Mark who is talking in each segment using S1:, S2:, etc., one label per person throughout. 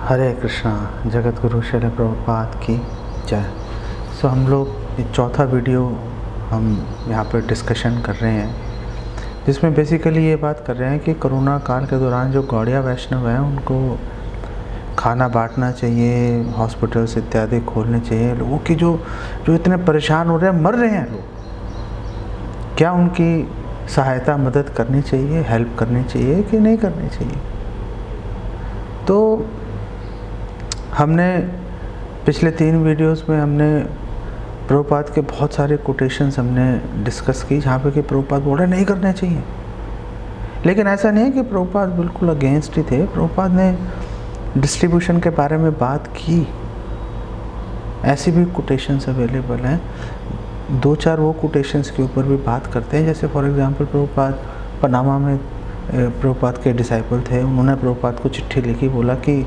S1: हरे कृष्णा। जगत गुरु श्रील प्रभुपाद की जय। सो हम लोग ये चौथा वीडियो हम यहाँ पर डिस्कशन कर रहे हैं, जिसमें बेसिकली ये बात कर रहे हैं कि कोरोना काल के दौरान जो गौड़िया वैष्णव हैं उनको खाना बांटना चाहिए, हॉस्पिटल्स इत्यादि खोलने चाहिए। लोगों की जो इतने परेशान हो रहे हैं, मर रहे हैं लोग, क्या उनकी सहायता मदद करनी चाहिए, हेल्प करनी चाहिए कि नहीं करनी चाहिए। तो हमने पिछले 3 वीडियोस में हमने प्रभुपाद के बहुत सारे कोटेशंस हमने डिस्कस की, जहाँ पे कि प्रभुपाद बोल रहे नहीं करने चाहिए। लेकिन ऐसा नहीं है कि प्रभुपाद बिल्कुल अगेंस्ट ही थे। प्रभुपाद ने डिस्ट्रीब्यूशन के बारे में बात की, ऐसी भी कोटेशंस अवेलेबल हैं। 2-4 वो कोटेशंस के ऊपर भी बात करते हैं। जैसे फॉर एग्जांपल प्रभुपाद पनामा में प्रभुपाद के डिसाइपल थे, उन्होंने प्रभुपाद को चिट्ठी लिखी, बोला कि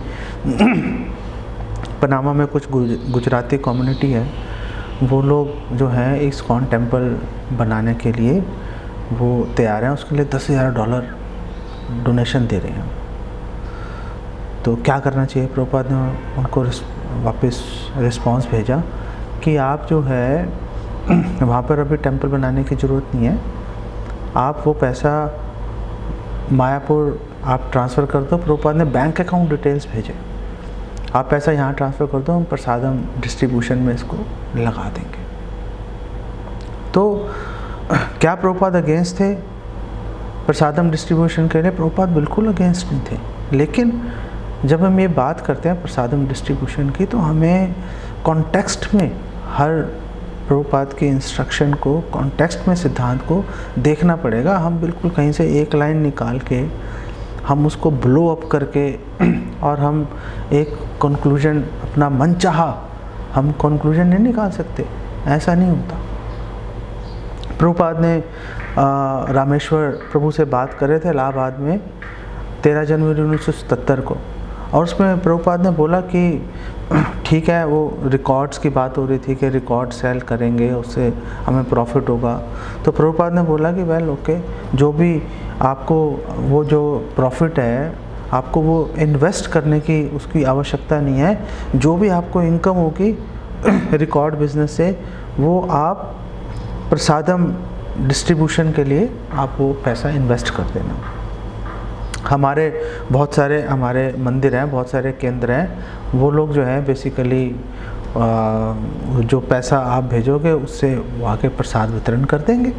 S1: पनामा में कुछ गुजराती कम्युनिटी है, वो लोग जो हैं इस्कॉन टेम्पल बनाने के लिए वो तैयार हैं, उसके लिए $10,000 डोनेशन दे रहे हैं। तो क्या करना चाहिए। प्रभुपाद ने उनको वापस रिस्पांस भेजा कि आप जो है वहाँ पर अभी टेम्पल बनाने की ज़रूरत नहीं है, आप वो पैसा मायापुर आप ट्रांसफ़र कर दो। प्रभुपाद ने बैंक अकाउंट डिटेल्स भेजे, आप पैसा यहाँ ट्रांसफ़र कर दो, हम प्रसादम डिस्ट्रीब्यूशन में इसको लगा देंगे। तो क्या प्रभुपाद अगेंस्ट थे प्रसादम डिस्ट्रीब्यूशन के लिए? प्रभुपाद बिल्कुल अगेंस्ट नहीं थे। लेकिन जब हम ये बात करते हैं प्रसादम डिस्ट्रीब्यूशन की, तो हमें कॉन्टेक्स्ट में हर प्रभुपाद के इंस्ट्रक्शन को, कॉन्टेक्स्ट में सिद्धांत को देखना पड़ेगा। हम बिल्कुल कहीं से एक लाइन निकाल के हम उसको ब्लो अप करके और हम एक कंक्लूजन अपना मनचाहा हम कंक्लूजन नहीं निकाल सकते, ऐसा नहीं होता। प्रभुपाद ने रामेश्वर प्रभु से बात कर रहे थे इलाहाबाद में 13 जनवरी 1977 को, और उसमें प्रभुपाद ने बोला कि ठीक है, वो रिकॉर्ड्स की बात हो रही थी कि रिकॉर्ड सेल करेंगे, उससे हमें प्रॉफिट होगा। तो प्रभुपाद ने बोला कि वेल ओके, जो भी आपको वो जो प्रॉफिट है आपको वो इन्वेस्ट करने की उसकी आवश्यकता नहीं है, जो भी आपको इनकम होगी रिकॉर्ड बिजनेस से वो आप प्रसादम डिस्ट्रीब्यूशन के लिए आप वो पैसा इन्वेस्ट कर देना। हमारे बहुत सारे हमारे मंदिर हैं, बहुत सारे केंद्र हैं, वो लोग जो है बेसिकली जो पैसा आप भेजोगे उससे वो आके प्रसाद वितरण कर देंगे।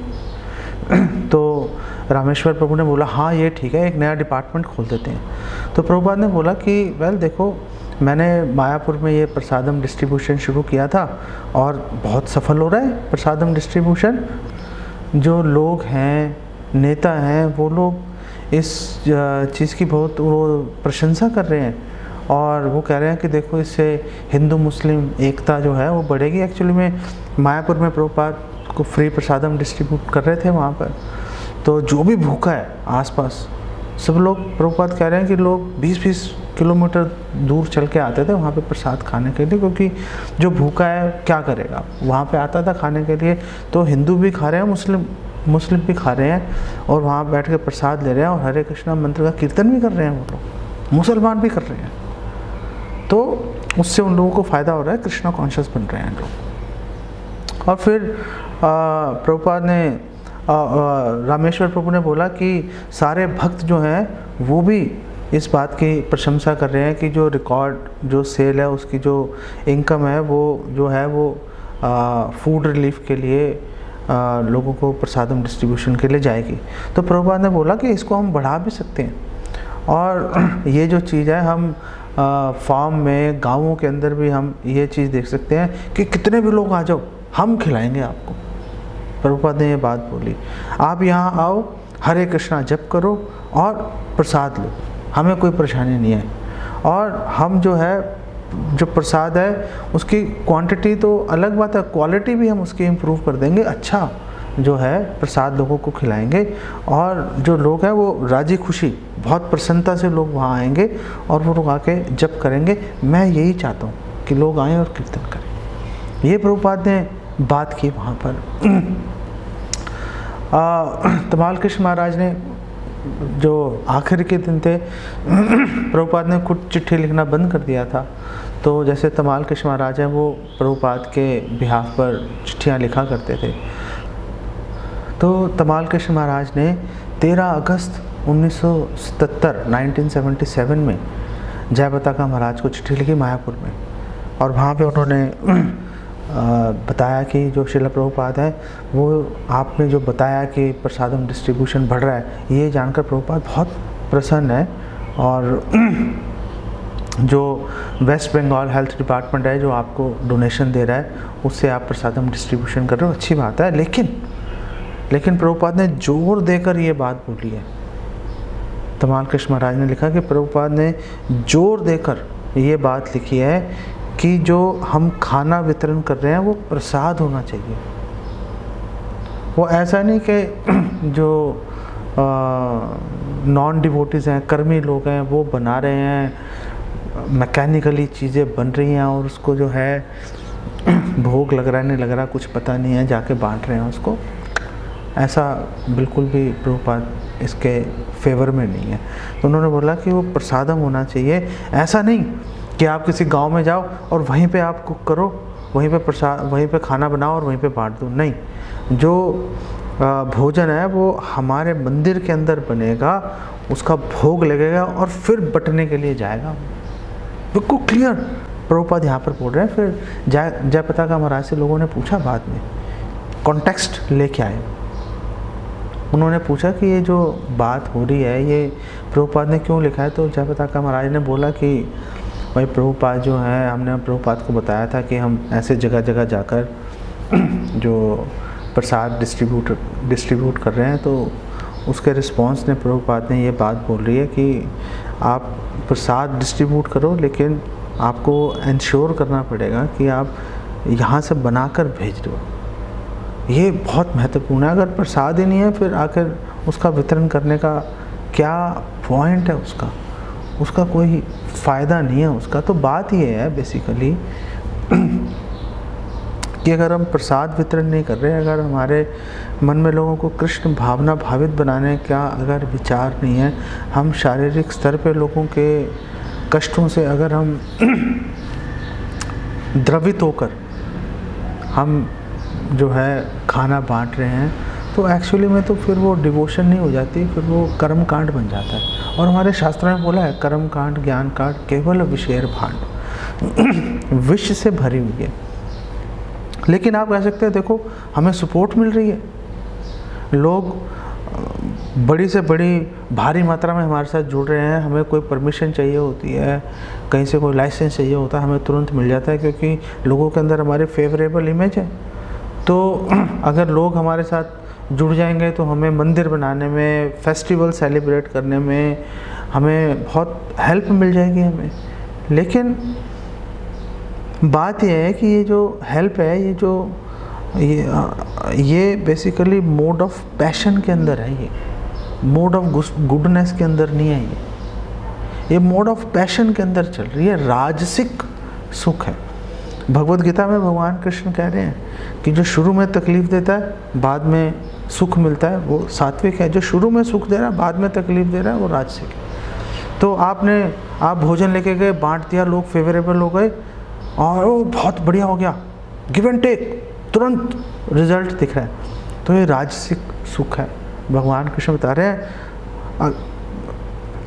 S1: तो रामेश्वर प्रभु ने बोला हाँ ये ठीक है, एक नया डिपार्टमेंट खोल देते हैं। तो प्रभुपाद ने बोला कि वेल देखो, मैंने मायापुर में ये प्रसादम डिस्ट्रीब्यूशन शुरू किया था और बहुत सफल हो रहा है प्रसादम डिस्ट्रीब्यूशन। जो लोग हैं, नेता हैं, वो लोग इस चीज़ की बहुत वो प्रशंसा कर रहे हैं और वो कह रहे हैं कि देखो इससे हिंदू मुस्लिम एकता जो है वो बढ़ेगी। एक्चुअली में मायापुर में प्रभुपाद को फ्री प्रसादम डिस्ट्रीब्यूट कर रहे थे वहाँ पर, तो जो भी भूखा है आसपास सब लोग, प्रभुपाद कह रहे हैं कि लोग 20-20 किलोमीटर दूर चल के आते थे वहाँ पे प्रसाद खाने के लिए, क्योंकि जो भूखा है क्या करेगा, वहाँ पे आता था खाने के लिए। तो हिंदू भी खा रहे हैं, मुस्लिम भी खा रहे हैं और वहाँ बैठ के प्रसाद ले रहे हैं और हरे कृष्णा मंत्र का कीर्तन भी कर रहे हैं। वो लोग मुसलमान भी कर रहे हैं, तो उससे उन लोगों को फ़ायदा हो रहा है, कृष्णा कॉन्शियस बन रहे हैं लोग। और फिर प्रभुपाद ने रामेश्वर प्रभु ने बोला कि सारे भक्त जो हैं वो भी इस बात की प्रशंसा कर रहे हैं कि जो रिकॉर्ड जो सेल है उसकी जो इनकम है वो जो है वो फूड रिलीफ के लिए लोगों को प्रसादम डिस्ट्रीब्यूशन के लिए जाएगी। तो प्रभुपाद ने बोला कि इसको हम बढ़ा भी सकते हैं और ये जो चीज़ है हम फार्म में, गाँवों के अंदर भी हम ये चीज़ देख सकते हैं कि कितने भी लोग आ जाओ, हम खिलाएंगे आपको। प्रभुपाद ने ये बात बोली, आप यहाँ आओ, हरे कृष्णा जप करो और प्रसाद लो, हमें कोई परेशानी नहीं है। और हम जो है जो प्रसाद है उसकी क्वांटिटी तो अलग बात है, क्वालिटी भी हम उसकी इम्प्रूव कर देंगे, अच्छा जो है प्रसाद लोगों को खिलाएंगे और जो लोग हैं वो राजी खुशी बहुत प्रसन्नता से लोग वहाँ आएंगे और वो लोग आके जप करेंगे। मैं यही चाहता हूँ कि लोग आएँ और कीर्तन करें। ये प्रभुपाद ने बात की वहाँ पर। तमाल कृष्ण महाराज ने जो आखिर के दिन थे प्रभुपाद ने खुद चिट्ठी लिखना बंद कर दिया था। तो जैसे तमाल कृष्ण महाराज हैं, वो प्रभुपाद के बिहाफ पर चिट्ठियाँ लिखा करते थे। तो तमाल कृष्ण महाराज ने 13 अगस्त 1977 में जय पताका महाराज को चिट्ठी लिखी मायापुर में, और वहाँ पे उन्होंने बताया कि जो श्रील प्रभुपाद है, वो आपने जो बताया कि प्रसादम डिस्ट्रीब्यूशन बढ़ रहा है, ये जानकर प्रभुपाद बहुत प्रसन्न है। और जो वेस्ट बंगाल हेल्थ डिपार्टमेंट है जो आपको डोनेशन दे रहा है, उससे आप प्रसादम डिस्ट्रीब्यूशन कर रहे हो, अच्छी बात है। लेकिन प्रभुपाद ने जोर देकर ये बात बोली है। तमाल कृष्ण महाराज ने लिखा कि प्रभुपाद ने जोर देकर ये बात लिखी है कि जो हम खाना वितरण कर रहे हैं वो प्रसाद होना चाहिए। वो ऐसा नहीं कि जो नॉन डिवोटीज़ हैं, कर्मी लोग हैं, वो बना रहे हैं, मैकेनिकली चीज़ें बन रही हैं और उसको जो है भोग लग रहा है नहीं लग रहा कुछ पता नहीं है, जाके बांट रहे हैं उसको। ऐसा बिल्कुल भी प्रभुपाद इसके फेवर में नहीं है। तो उन्होंने बोला कि वो प्रसादम होना चाहिए। ऐसा नहीं कि आप किसी गांव में जाओ और वहीं पे आप कुक करो, वहीं पे खाना बनाओ और वहीं पे बांट दो। नहीं, जो भोजन है वो हमारे मंदिर के अंदर बनेगा, उसका भोग लगेगा और फिर बंटने के लिए जाएगा। बिल्कुल क्लियर प्रभुपाद यहाँ पर बोल रहे हैं। फिर जय पताका महाराज से लोगों ने पूछा, बाद में कॉन्टेक्स्ट लेके आए। उन्होंने पूछा कि ये जो बात हो रही है ये प्रभुपाद ने क्यों लिखा है। तो जय पताका महाराज ने बोला कि भाई प्रभुपाद जो है, हमने प्रभुपाद को बताया था कि हम ऐसे जगह जगह जाकर जो प्रसाद डिस्ट्रीब्यूट कर रहे हैं, तो उसके रिस्पांस ने प्रभुपाद ने ये बात बोल रही है कि आप प्रसाद डिस्ट्रीब्यूट करो, लेकिन आपको इंश्योर करना पड़ेगा कि आप यहाँ से बनाकर भेज दो। ये बहुत महत्वपूर्ण है। अगर प्रसाद ही नहीं है, फिर आकर उसका वितरण करने का क्या पॉइंट है, उसका कोई फ़ायदा नहीं है उसका। तो बात ये है बेसिकली कि अगर हम प्रसाद वितरण नहीं कर रहे, अगर हमारे मन में लोगों को कृष्ण भावना भावित बनाने का अगर विचार नहीं है, हम शारीरिक स्तर पे लोगों के कष्टों से अगर हम द्रवित होकर हम जो है खाना बांट रहे हैं, तो एक्चुअली में तो फिर वो डिवोशन नहीं हो जाती, फिर वो कर्म कांड बन जाता है। और हमारे शास्त्रों में बोला है, कर्म कांड ज्ञान कांड केवल विषेर भांड विष से भरी हुई है। लेकिन आप कह सकते हैं देखो हमें सपोर्ट मिल रही है, लोग बड़ी से बड़ी भारी मात्रा में हमारे साथ जुड़ रहे हैं, हमें कोई परमिशन चाहिए होती है, कहीं से कोई लाइसेंस चाहिए होता है, हमें तुरंत मिल जाता है, क्योंकि लोगों के अंदर हमारे फेवरेबल इमेज है। तो अगर लोग हमारे साथ जुड़ जाएंगे तो हमें मंदिर बनाने में, फेस्टिवल सेलिब्रेट करने में हमें बहुत हेल्प मिल जाएगी हमें। लेकिन बात यह है कि ये जो हेल्प है, ये बेसिकली मोड ऑफ पैशन के अंदर है, ये मोड ऑफ गुडनेस के अंदर नहीं है, ये मोड ऑफ पैशन के अंदर चल रही है, राजसिक सुख है। भगवद गीता में भगवान कृष्ण कह रहे हैं कि जो शुरू में तकलीफ देता है बाद में सुख मिलता है, वो सात्विक है। जो शुरू में सुख दे रहा है बाद में तकलीफ दे रहा है, वो राजसिक है। तो आप भोजन लेके गए, बांट दिया, लोग फेवरेबल हो गए और वो बहुत बढ़िया हो गया, गिव एंड टेक, तुरंत रिजल्ट दिख रहा है, तो ये राजसिक सुख है। भगवान कृष्ण बता रहे हैं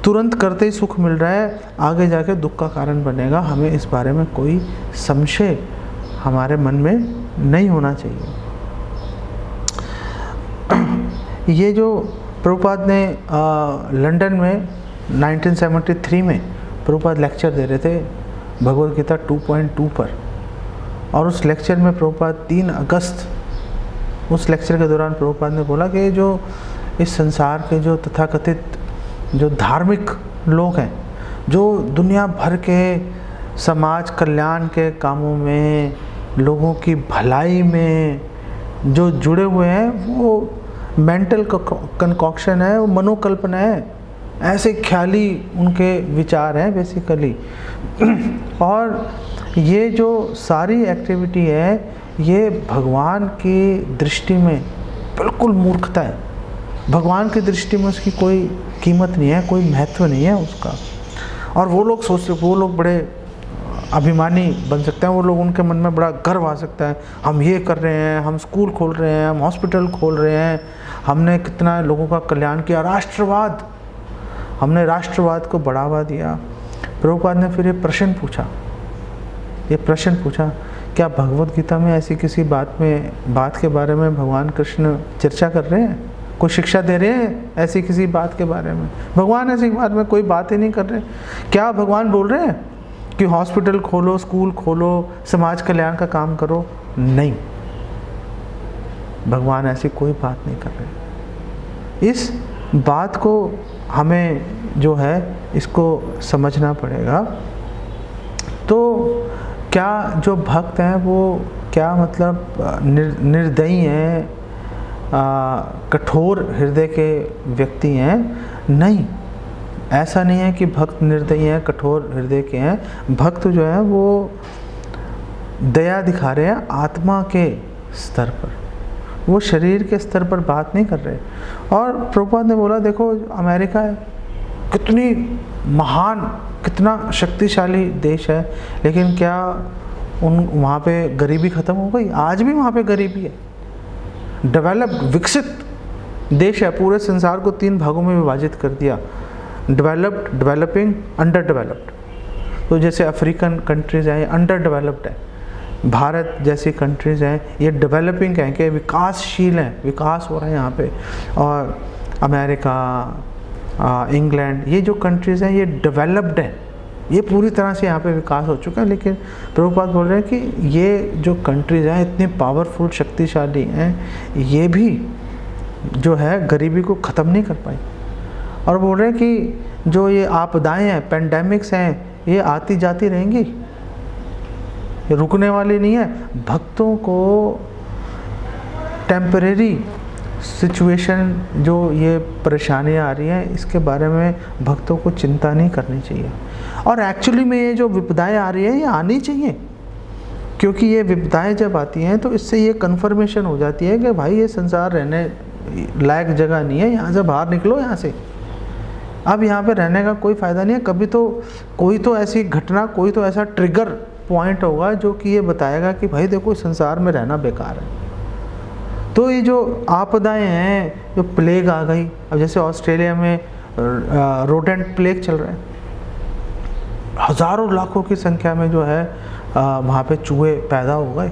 S1: तुरंत करते ही सुख मिल रहा है, आगे जाके दुख का कारण बनेगा। हमें इस बारे में कोई संशय हमारे मन में नहीं होना चाहिए। ये जो प्रभुपाद ने लंदन में 1973 में प्रभुपाद लेक्चर दे रहे थे भगवद गीता 2.2 पर, और उस लेक्चर में प्रभुपाद 3 अगस्त उस लेक्चर के दौरान प्रभुपाद ने बोला कि जो इस संसार के जो तथाकथित जो धार्मिक लोग हैं, जो दुनिया भर के समाज कल्याण के कामों में, लोगों की भलाई में जो जुड़े हुए हैं, वो मेंटल कंकॉक्शन है, वो मनोकल्पना है, ऐसे ख्याली उनके विचार हैं बेसिकली। और ये जो सारी एक्टिविटी है, ये भगवान की दृष्टि में बिल्कुल मूर्खता है। भगवान की दृष्टि में उसकी कोई कीमत नहीं है, कोई महत्व नहीं है उसका। और वो लोग वो लोग बड़े अभिमानी बन सकते हैं, वो लोग, उनके मन में बड़ा गर्व आ सकता है, हम ये कर रहे हैं, हम स्कूल खोल रहे हैं, हम हॉस्पिटल खोल रहे हैं, हमने कितना लोगों का कल्याण किया, राष्ट्रवाद, हमने राष्ट्रवाद को बढ़ावा दिया। प्रभुपाद ने फिर ये प्रश्न पूछा, क्या भगवत गीता में ऐसी किसी बात के बारे में भगवान कृष्ण चर्चा कर रहे हैं, कोई शिक्षा दे रहे हैं ऐसी किसी बात के बारे में? भगवान ऐसी बात में कोई बात ही नहीं कर रहे। क्या भगवान बोल रहे हैं कि हॉस्पिटल खोलो, स्कूल खोलो, समाज कल्याण का काम करो? नहीं, भगवान ऐसी कोई बात नहीं कर रहे। इस बात को हमें जो है इसको समझना पड़ेगा। तो क्या जो भक्त हैं वो क्या मतलब निर्दयी हैं, कठोर हृदय के व्यक्ति हैं? नहीं, ऐसा नहीं है कि भक्त निर्दयी हैं, कठोर हृदय के हैं। भक्त जो है वो दया दिखा रहे हैं आत्मा के स्तर पर, वो शरीर के स्तर पर बात नहीं कर रहे। और प्रभुपाद ने बोला, देखो अमेरिका है, कितनी महान, कितना शक्तिशाली देश है, लेकिन क्या वहाँ पे गरीबी ख़त्म हो गई? आज भी वहाँ पे गरीबी है। डेवलप्ड, विकसित देश है, पूरे संसार को 3 भागों में विभाजित कर दिया, डेवलप्ड, डेवलपिंग, अंडर डेवलप्ड। तो जैसे अफ्रीकन कंट्रीज़ हैं, ये अंडर डेवलप्ड है। भारत जैसी कंट्रीज़ हैं, ये डेवलपिंग हैं, कि विकासशील हैं, विकास हो रहा है यहाँ पे। और अमेरिका, इंग्लैंड, ये जो कंट्रीज़ हैं ये डेवलप्ड हैं, ये पूरी तरह से यहाँ पे विकास हो चुका है। लेकिन प्रभुपाद बोल रहे हैं कि ये जो कंट्रीज़ हैं इतनी पावरफुल, शक्तिशाली हैं, ये भी जो है गरीबी को ख़त्म नहीं कर पाई। और बोल रहे हैं कि जो ये आपदाएं हैं, पेंडेमिक्स हैं, ये आती जाती रहेंगी, ये रुकने वाली नहीं है। भक्तों को टेम्परेरी सिचुएशन, जो ये परेशानियाँ आ रही हैं, इसके बारे में भक्तों को चिंता नहीं करनी चाहिए। और एक्चुअली में ये जो विपदाएं आ रही हैं ये आनी चाहिए, क्योंकि ये विपदाएं जब आती हैं तो इससे ये कन्फर्मेशन हो जाती है कि भाई ये संसार रहने लायक जगह नहीं है, यहाँ से बाहर निकलो, यहाँ से अब यहाँ पे रहने का कोई फ़ायदा नहीं है। कभी तो कोई तो ऐसी घटना, कोई तो ऐसा ट्रिगर पॉइंट होगा जो कि ये बताएगा कि भाई देखो संसार में रहना बेकार है। तो ये जो आपदाएं हैं, जो प्लेग आ गई, अब जैसे ऑस्ट्रेलिया में रोडेंट प्लेग चल रहा है, हज़ारों लाखों की संख्या में जो है वहाँ पे चूहे पैदा हो गए।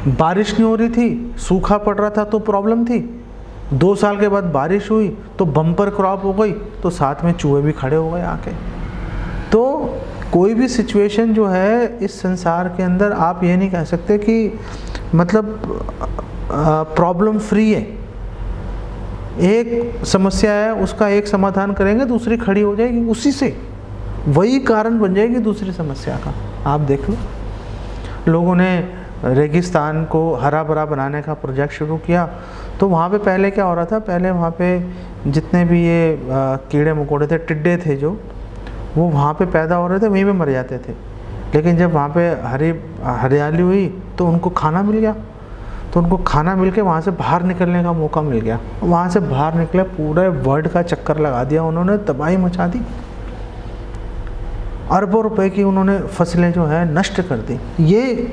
S1: बारिश नहीं हो रही थी, सूखा पड़ रहा था तो प्रॉब्लम थी, 2 साल के बाद बारिश हुई तो बम्पर क्रॉप हो गई, तो साथ में चूहे भी खड़े हो गए आके। तो कोई भी सिचुएशन जो है इस संसार के अंदर, आप ये नहीं कह सकते कि मतलब प्रॉब्लम फ्री है। एक समस्या है, उसका एक समाधान करेंगे, दूसरी खड़ी हो जाएगी, उसी से वही कारण बन जाएगी दूसरी समस्या का। आप देख लो, लोगों ने रेगिस्तान को हरा भरा बनाने का प्रोजेक्ट शुरू किया, तो वहाँ पे पहले क्या हो रहा था, पहले वहाँ पे जितने भी ये कीड़े मकोड़े थे, टिड्डे थे, जो वो वहाँ पे पैदा हो रहे थे, वहीं पे मर जाते थे। लेकिन जब वहाँ पे हरियाली हुई तो उनको खाना मिल गया, तो उनको खाना मिल के वहाँ से बाहर निकलने का मौका मिल गया। वहाँ से बाहर निकले, पूरे वर्ल्ड का चक्कर लगा दिया उन्होंने, तबाही मचा दी, अरबों रुपए की उन्होंने फसलें जो है नष्ट कर दी। ये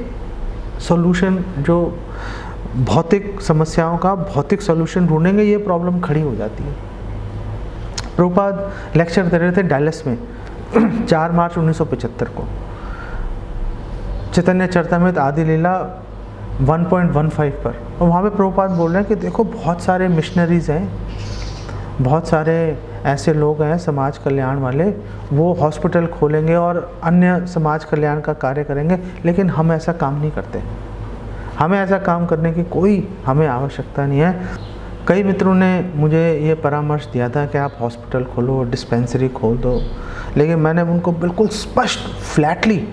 S1: सॉल्यूशन, जो भौतिक समस्याओं का भौतिक सॉल्यूशन ढूंढेंगे, ये प्रॉब्लम खड़ी हो जाती है। प्रभुपाद लेक्चर दे रहे थे डैलस में 4 मार्च 1975 को, चैतन्य चरितामृत आदि लीला 1.15 पर। और वहाँ पे प्रभुपाद बोल रहे हैं कि देखो बहुत सारे मिशनरीज़ हैं, बहुत सारे ऐसे लोग हैं समाज कल्याण वाले, वो हॉस्पिटल खोलेंगे और अन्य समाज कल्याण का कार्य करेंगे, लेकिन हम ऐसा काम नहीं करते। हमें ऐसा काम करने की कोई हमें आवश्यकता नहीं है। कई मित्रों ने मुझे ये परामर्श दिया था कि आप हॉस्पिटल खोलो, डिस्पेंसरी खोल दो, लेकिन मैंने उनको बिल्कुल स्पष्ट, फ्लैटली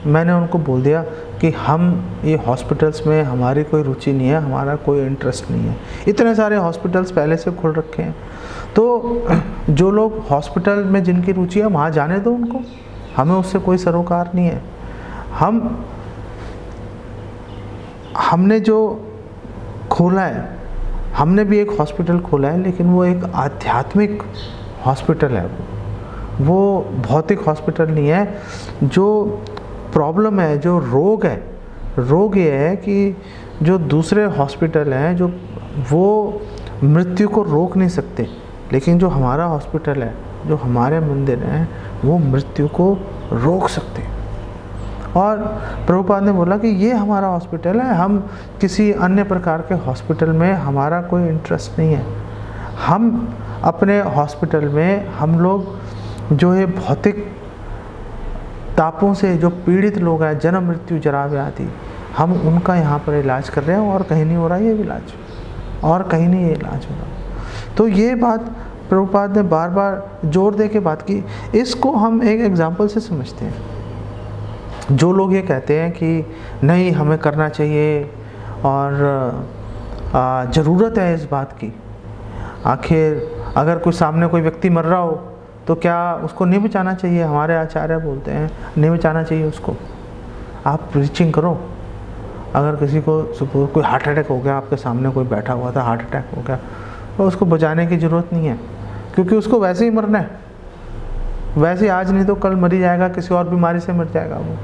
S1: मैंने उनको बोल दिया कि हम ये हॉस्पिटल्स में हमारी कोई रुचि नहीं है, हमारा कोई इंटरेस्ट नहीं है। इतने सारे हॉस्पिटल्स पहले से खुल रखे हैं, तो जो लोग हॉस्पिटल में जिनकी रुचि है वहाँ जाने दो उनको, हमें उससे कोई सरोकार नहीं है। हमने जो खोला है, हमने भी एक हॉस्पिटल खोला है, लेकिन वो एक आध्यात्मिक हॉस्पिटल है, वो भौतिक हॉस्पिटल नहीं है। जो प्रॉब्लम है, जो रोग है, रोग ये है कि जो दूसरे हॉस्पिटल हैं जो वो मृत्यु को रोक नहीं सकते, लेकिन जो हमारा हॉस्पिटल है, जो हमारे मंदिर हैं, वो मृत्यु को रोक सकते हैं। और प्रभुपाद ने बोला कि ये हमारा हॉस्पिटल है, हम किसी अन्य प्रकार के हॉस्पिटल में हमारा कोई इंटरेस्ट नहीं है। हम अपने हॉस्पिटल में हम लोग जो है भौतिक तापों से जो पीड़ित लोग हैं, जन्म मृत्यु जरा व्याधि, हम उनका यहाँ पर इलाज कर रहे हैं, और कहीं नहीं हो रहा ये इलाज, और कहीं नहीं ये इलाज हो रहा। तो ये बात प्रभुपाद ने बार बार जोर दे के बात की। इसको हम एक एग्जाम्पल से समझते हैं। जो लोग ये कहते हैं कि नहीं हमें करना चाहिए और ज़रूरत है इस बात की, आखिर अगर कोई सामने कोई व्यक्ति मर रहा हो तो क्या उसको नहीं बचाना चाहिए? हमारे आचार्य बोलते हैं नहीं बचाना चाहिए उसको, आप प्रीचिंग करो। अगर किसी को सपोज कोई हार्ट अटैक हो गया, आपके सामने कोई बैठा हुआ था, हार्ट अटैक हो गया, तो उसको बचाने की ज़रूरत नहीं है, क्योंकि उसको वैसे ही मरना है। वैसे आज नहीं तो कल मर ही जाएगा, किसी और बीमारी से मर जाएगा वो।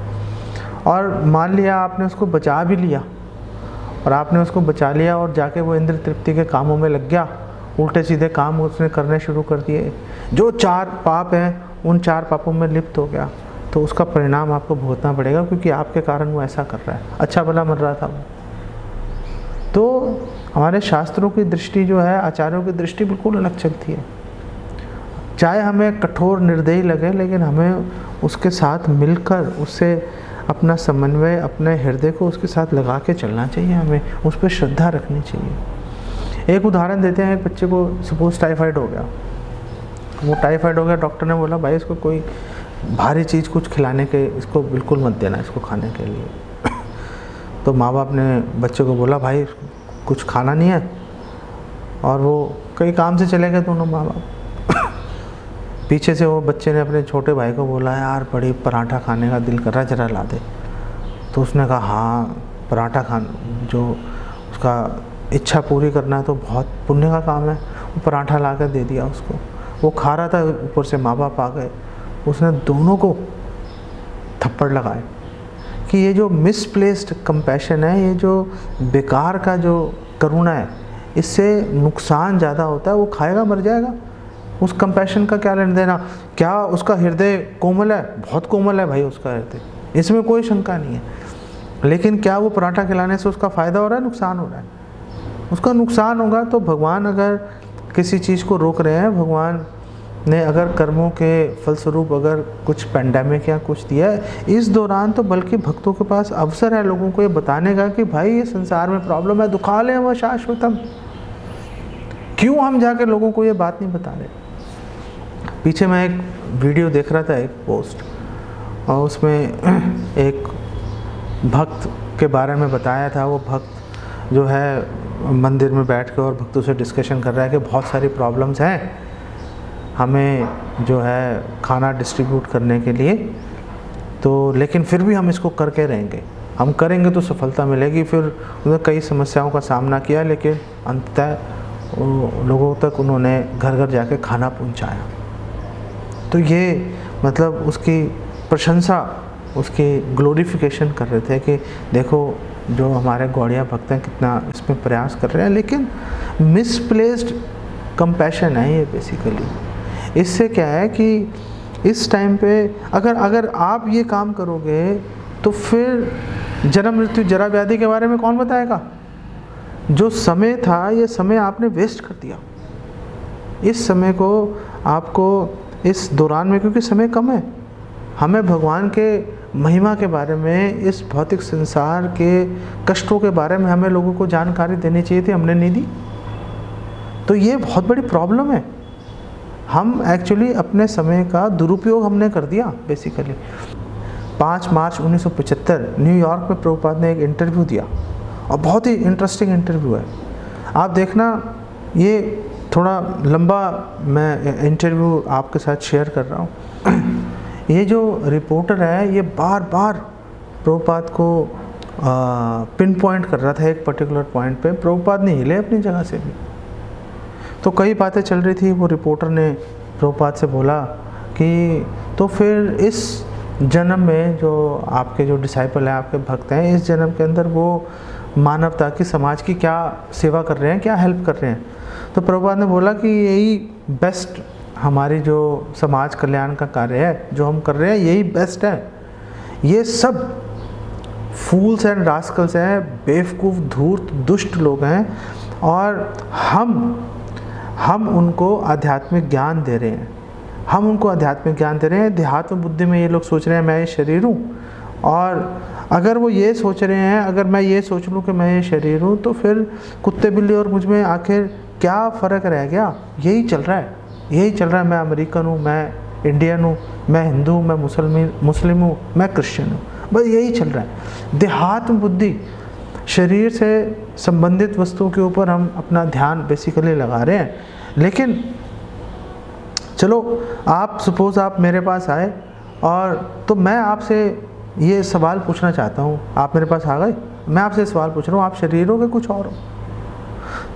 S1: और मान लिया आपने उसको बचा भी लिया, और आपने उसको बचा लिया और जाके वो इंद्र तृप्ति के कामों में लग गया, उल्टे सीधे काम उसने करने शुरू कर दिए, जो 4 पाप हैं उन 4 पापों में लिप्त हो गया, तो उसका परिणाम आपको भुगतना पड़ेगा, क्योंकि आपके कारण वो ऐसा कर रहा है। अच्छा भला मर रहा था वो। तो हमारे शास्त्रों की दृष्टि जो है, आचार्यों की दृष्टि बिल्कुल अलग चलती है। चाहे हमें कठोर निर्दयी लगे, लेकिन हमें उसके साथ मिलकर उससे अपना समन्वय, अपने हृदय को उसके साथ लगा के चलना चाहिए, हमें उस पर श्रद्धा रखनी चाहिए। एक उदाहरण देते हैं, एक बच्चे को सपोज टाइफाइड हो गया, वो टाइफाइड हो गया, डॉक्टर ने बोला भाई इसको कोई भारी चीज़ कुछ खिलाने के, इसको बिल्कुल मत देना इसको खाने के लिए। तो माँ बाप ने बच्चे को बोला भाई कुछ खाना नहीं है, और वो कई काम से चले गए दोनों माँ बाप। पीछे से वो बच्चे ने अपने छोटे भाई को बोला यार बड़ी पराठा खाने का दिल कर रहा है, जरा ला दे। तो उसने कहा हाँ पराठा खाना, जो उसका इच्छा पूरी करना है तो बहुत पुण्य का काम है। वो पराठा ला कर दे दिया उसको, वो खा रहा था, ऊपर से माँ बाप आ गए, उसने दोनों को थप्पड़ लगाए। कि ये जो मिसप्लेस्ड कंपैशन है, ये जो बेकार का जो करुणा है, इससे नुकसान ज़्यादा होता है। वो खाएगा मर जाएगा, उस कंपैशन का क्या लेना देना। क्या उसका हृदय कोमल है? बहुत कोमल है भाई उसका हृदय, इसमें कोई शंका नहीं है। लेकिन क्या वो पराठा खिलाने से उसका फ़ायदा हो रहा है, नुकसान हो रहा है? उसका नुकसान होगा। तो भगवान अगर किसी चीज़ को रोक रहे हैं, भगवान ने अगर कर्मों के फलस्वरूप अगर कुछ पैंडेमिक या कुछ दिया है इस दौरान, तो बल्कि भक्तों के पास अवसर है लोगों को ये बताने का कि भाई ये संसार में प्रॉब्लम है, दुखालय व शाश्वतम। क्यों हम जाकर लोगों को ये बात नहीं बता रहे? पीछे मैं एक वीडियो देख रहा था, एक पोस्ट, और उसमें एक भक्त के बारे में बताया था। वो भक्त जो है मंदिर में बैठ कर और भक्तों से डिस्कशन कर रहा है कि बहुत सारी प्रॉब्लम्स हैं हमें जो है खाना डिस्ट्रीब्यूट करने के लिए, तो लेकिन फिर भी हम इसको करके रहेंगे, हम करेंगे तो सफलता मिलेगी। फिर उन्होंने कई समस्याओं का सामना किया, लेकिन अंततः लोगों तक उन्होंने घर घर जाके खाना पहुंचाया। तो ये मतलब उसकी प्रशंसा, उसकी ग्लोरिफिकेशन कर रहे थे कि देखो जो हमारे गौड़िया भक्त हैं कितना इसमें प्रयास कर रहे हैं। लेकिन मिसप्लेस्ड कंपैशन है ये बेसिकली। इससे क्या है कि इस टाइम पे अगर आप ये काम करोगे तो फिर जन्म मृत्यु जरा व्याधि के बारे में कौन बताएगा? जो समय था ये समय आपने वेस्ट कर दिया। इस समय को आपको इस दौरान में, क्योंकि समय कम है, हमें भगवान के महिमा के बारे में, इस भौतिक संसार के कष्टों के बारे में हमें लोगों को जानकारी देनी चाहिए थी, हमने नहीं दी। तो ये बहुत बड़ी प्रॉब्लम है। हम एक्चुअली अपने समय का दुरुपयोग हमने कर दिया बेसिकली। 5 मार्च 1975 न्यूयॉर्क में प्रभुपाद ने एक इंटरव्यू दिया, और बहुत ही इंटरेस्टिंग इंटरव्यू है। आप देखना, ये थोड़ा लंबा मैं इंटरव्यू आपके साथ शेयर कर रहा हूँ। ये जो रिपोर्टर है ये बार बार प्रभुपाद को पिन पॉइंट कर रहा था एक पर्टिकुलर पॉइंट पे। प्रभुपाद नहीं हिले अपनी जगह से भी। तो कई बातें चल रही थी। वो रिपोर्टर ने प्रभुपाद से बोला कि तो फिर इस जन्म में जो आपके जो डिसाइपल हैं, आपके भक्त हैं, इस जन्म के अंदर वो मानवता की, समाज की क्या सेवा कर रहे हैं, क्या हेल्प कर रहे हैं? तो प्रभुपाद ने बोला कि यही बेस्ट हमारी जो समाज कल्याण का कार्य है जो हम कर रहे हैं, यही बेस्ट है। ये सब फूल्स एंड रास्कल्स हैं, बेवकूफ़, धूर्त, दुष्ट लोग हैं, और हम उनको आध्यात्मिक ज्ञान दे रहे हैं। हम उनको आध्यात्मिक ज्ञान दे रहे हैं। देहात्म बुद्धि में ये लोग सोच रहे हैं मैं ये शरीर हूँ, और अगर वो ये सोच रहे हैं, अगर मैं ये सोच लूँ कि मैं ये शरीर हूँ, तो फिर कुत्ते बिल्ली और मुझ में आखिर क्या फ़र्क रह गया? यही चल रहा है, यही चल रहा है। मैं अमेरिकन हूँ, मैं इंडियन हूँ, मैं हिंदू हूँ, मैं मुस्लिम हूँ, मैं क्रिश्चियन हूँ, बस यही चल रहा है। देहात्म बुद्धि, शरीर से संबंधित वस्तुओं के ऊपर हम अपना ध्यान बेसिकली लगा रहे हैं। लेकिन चलो, आप सपोज़ आप मेरे पास आए, और तो मैं आपसे ये सवाल पूछना चाहता हूँ। आप मेरे पास आ गए, मैं आपसे सवाल पूछ रहा हूँ, आप शरीर हो कि कुछ और हो?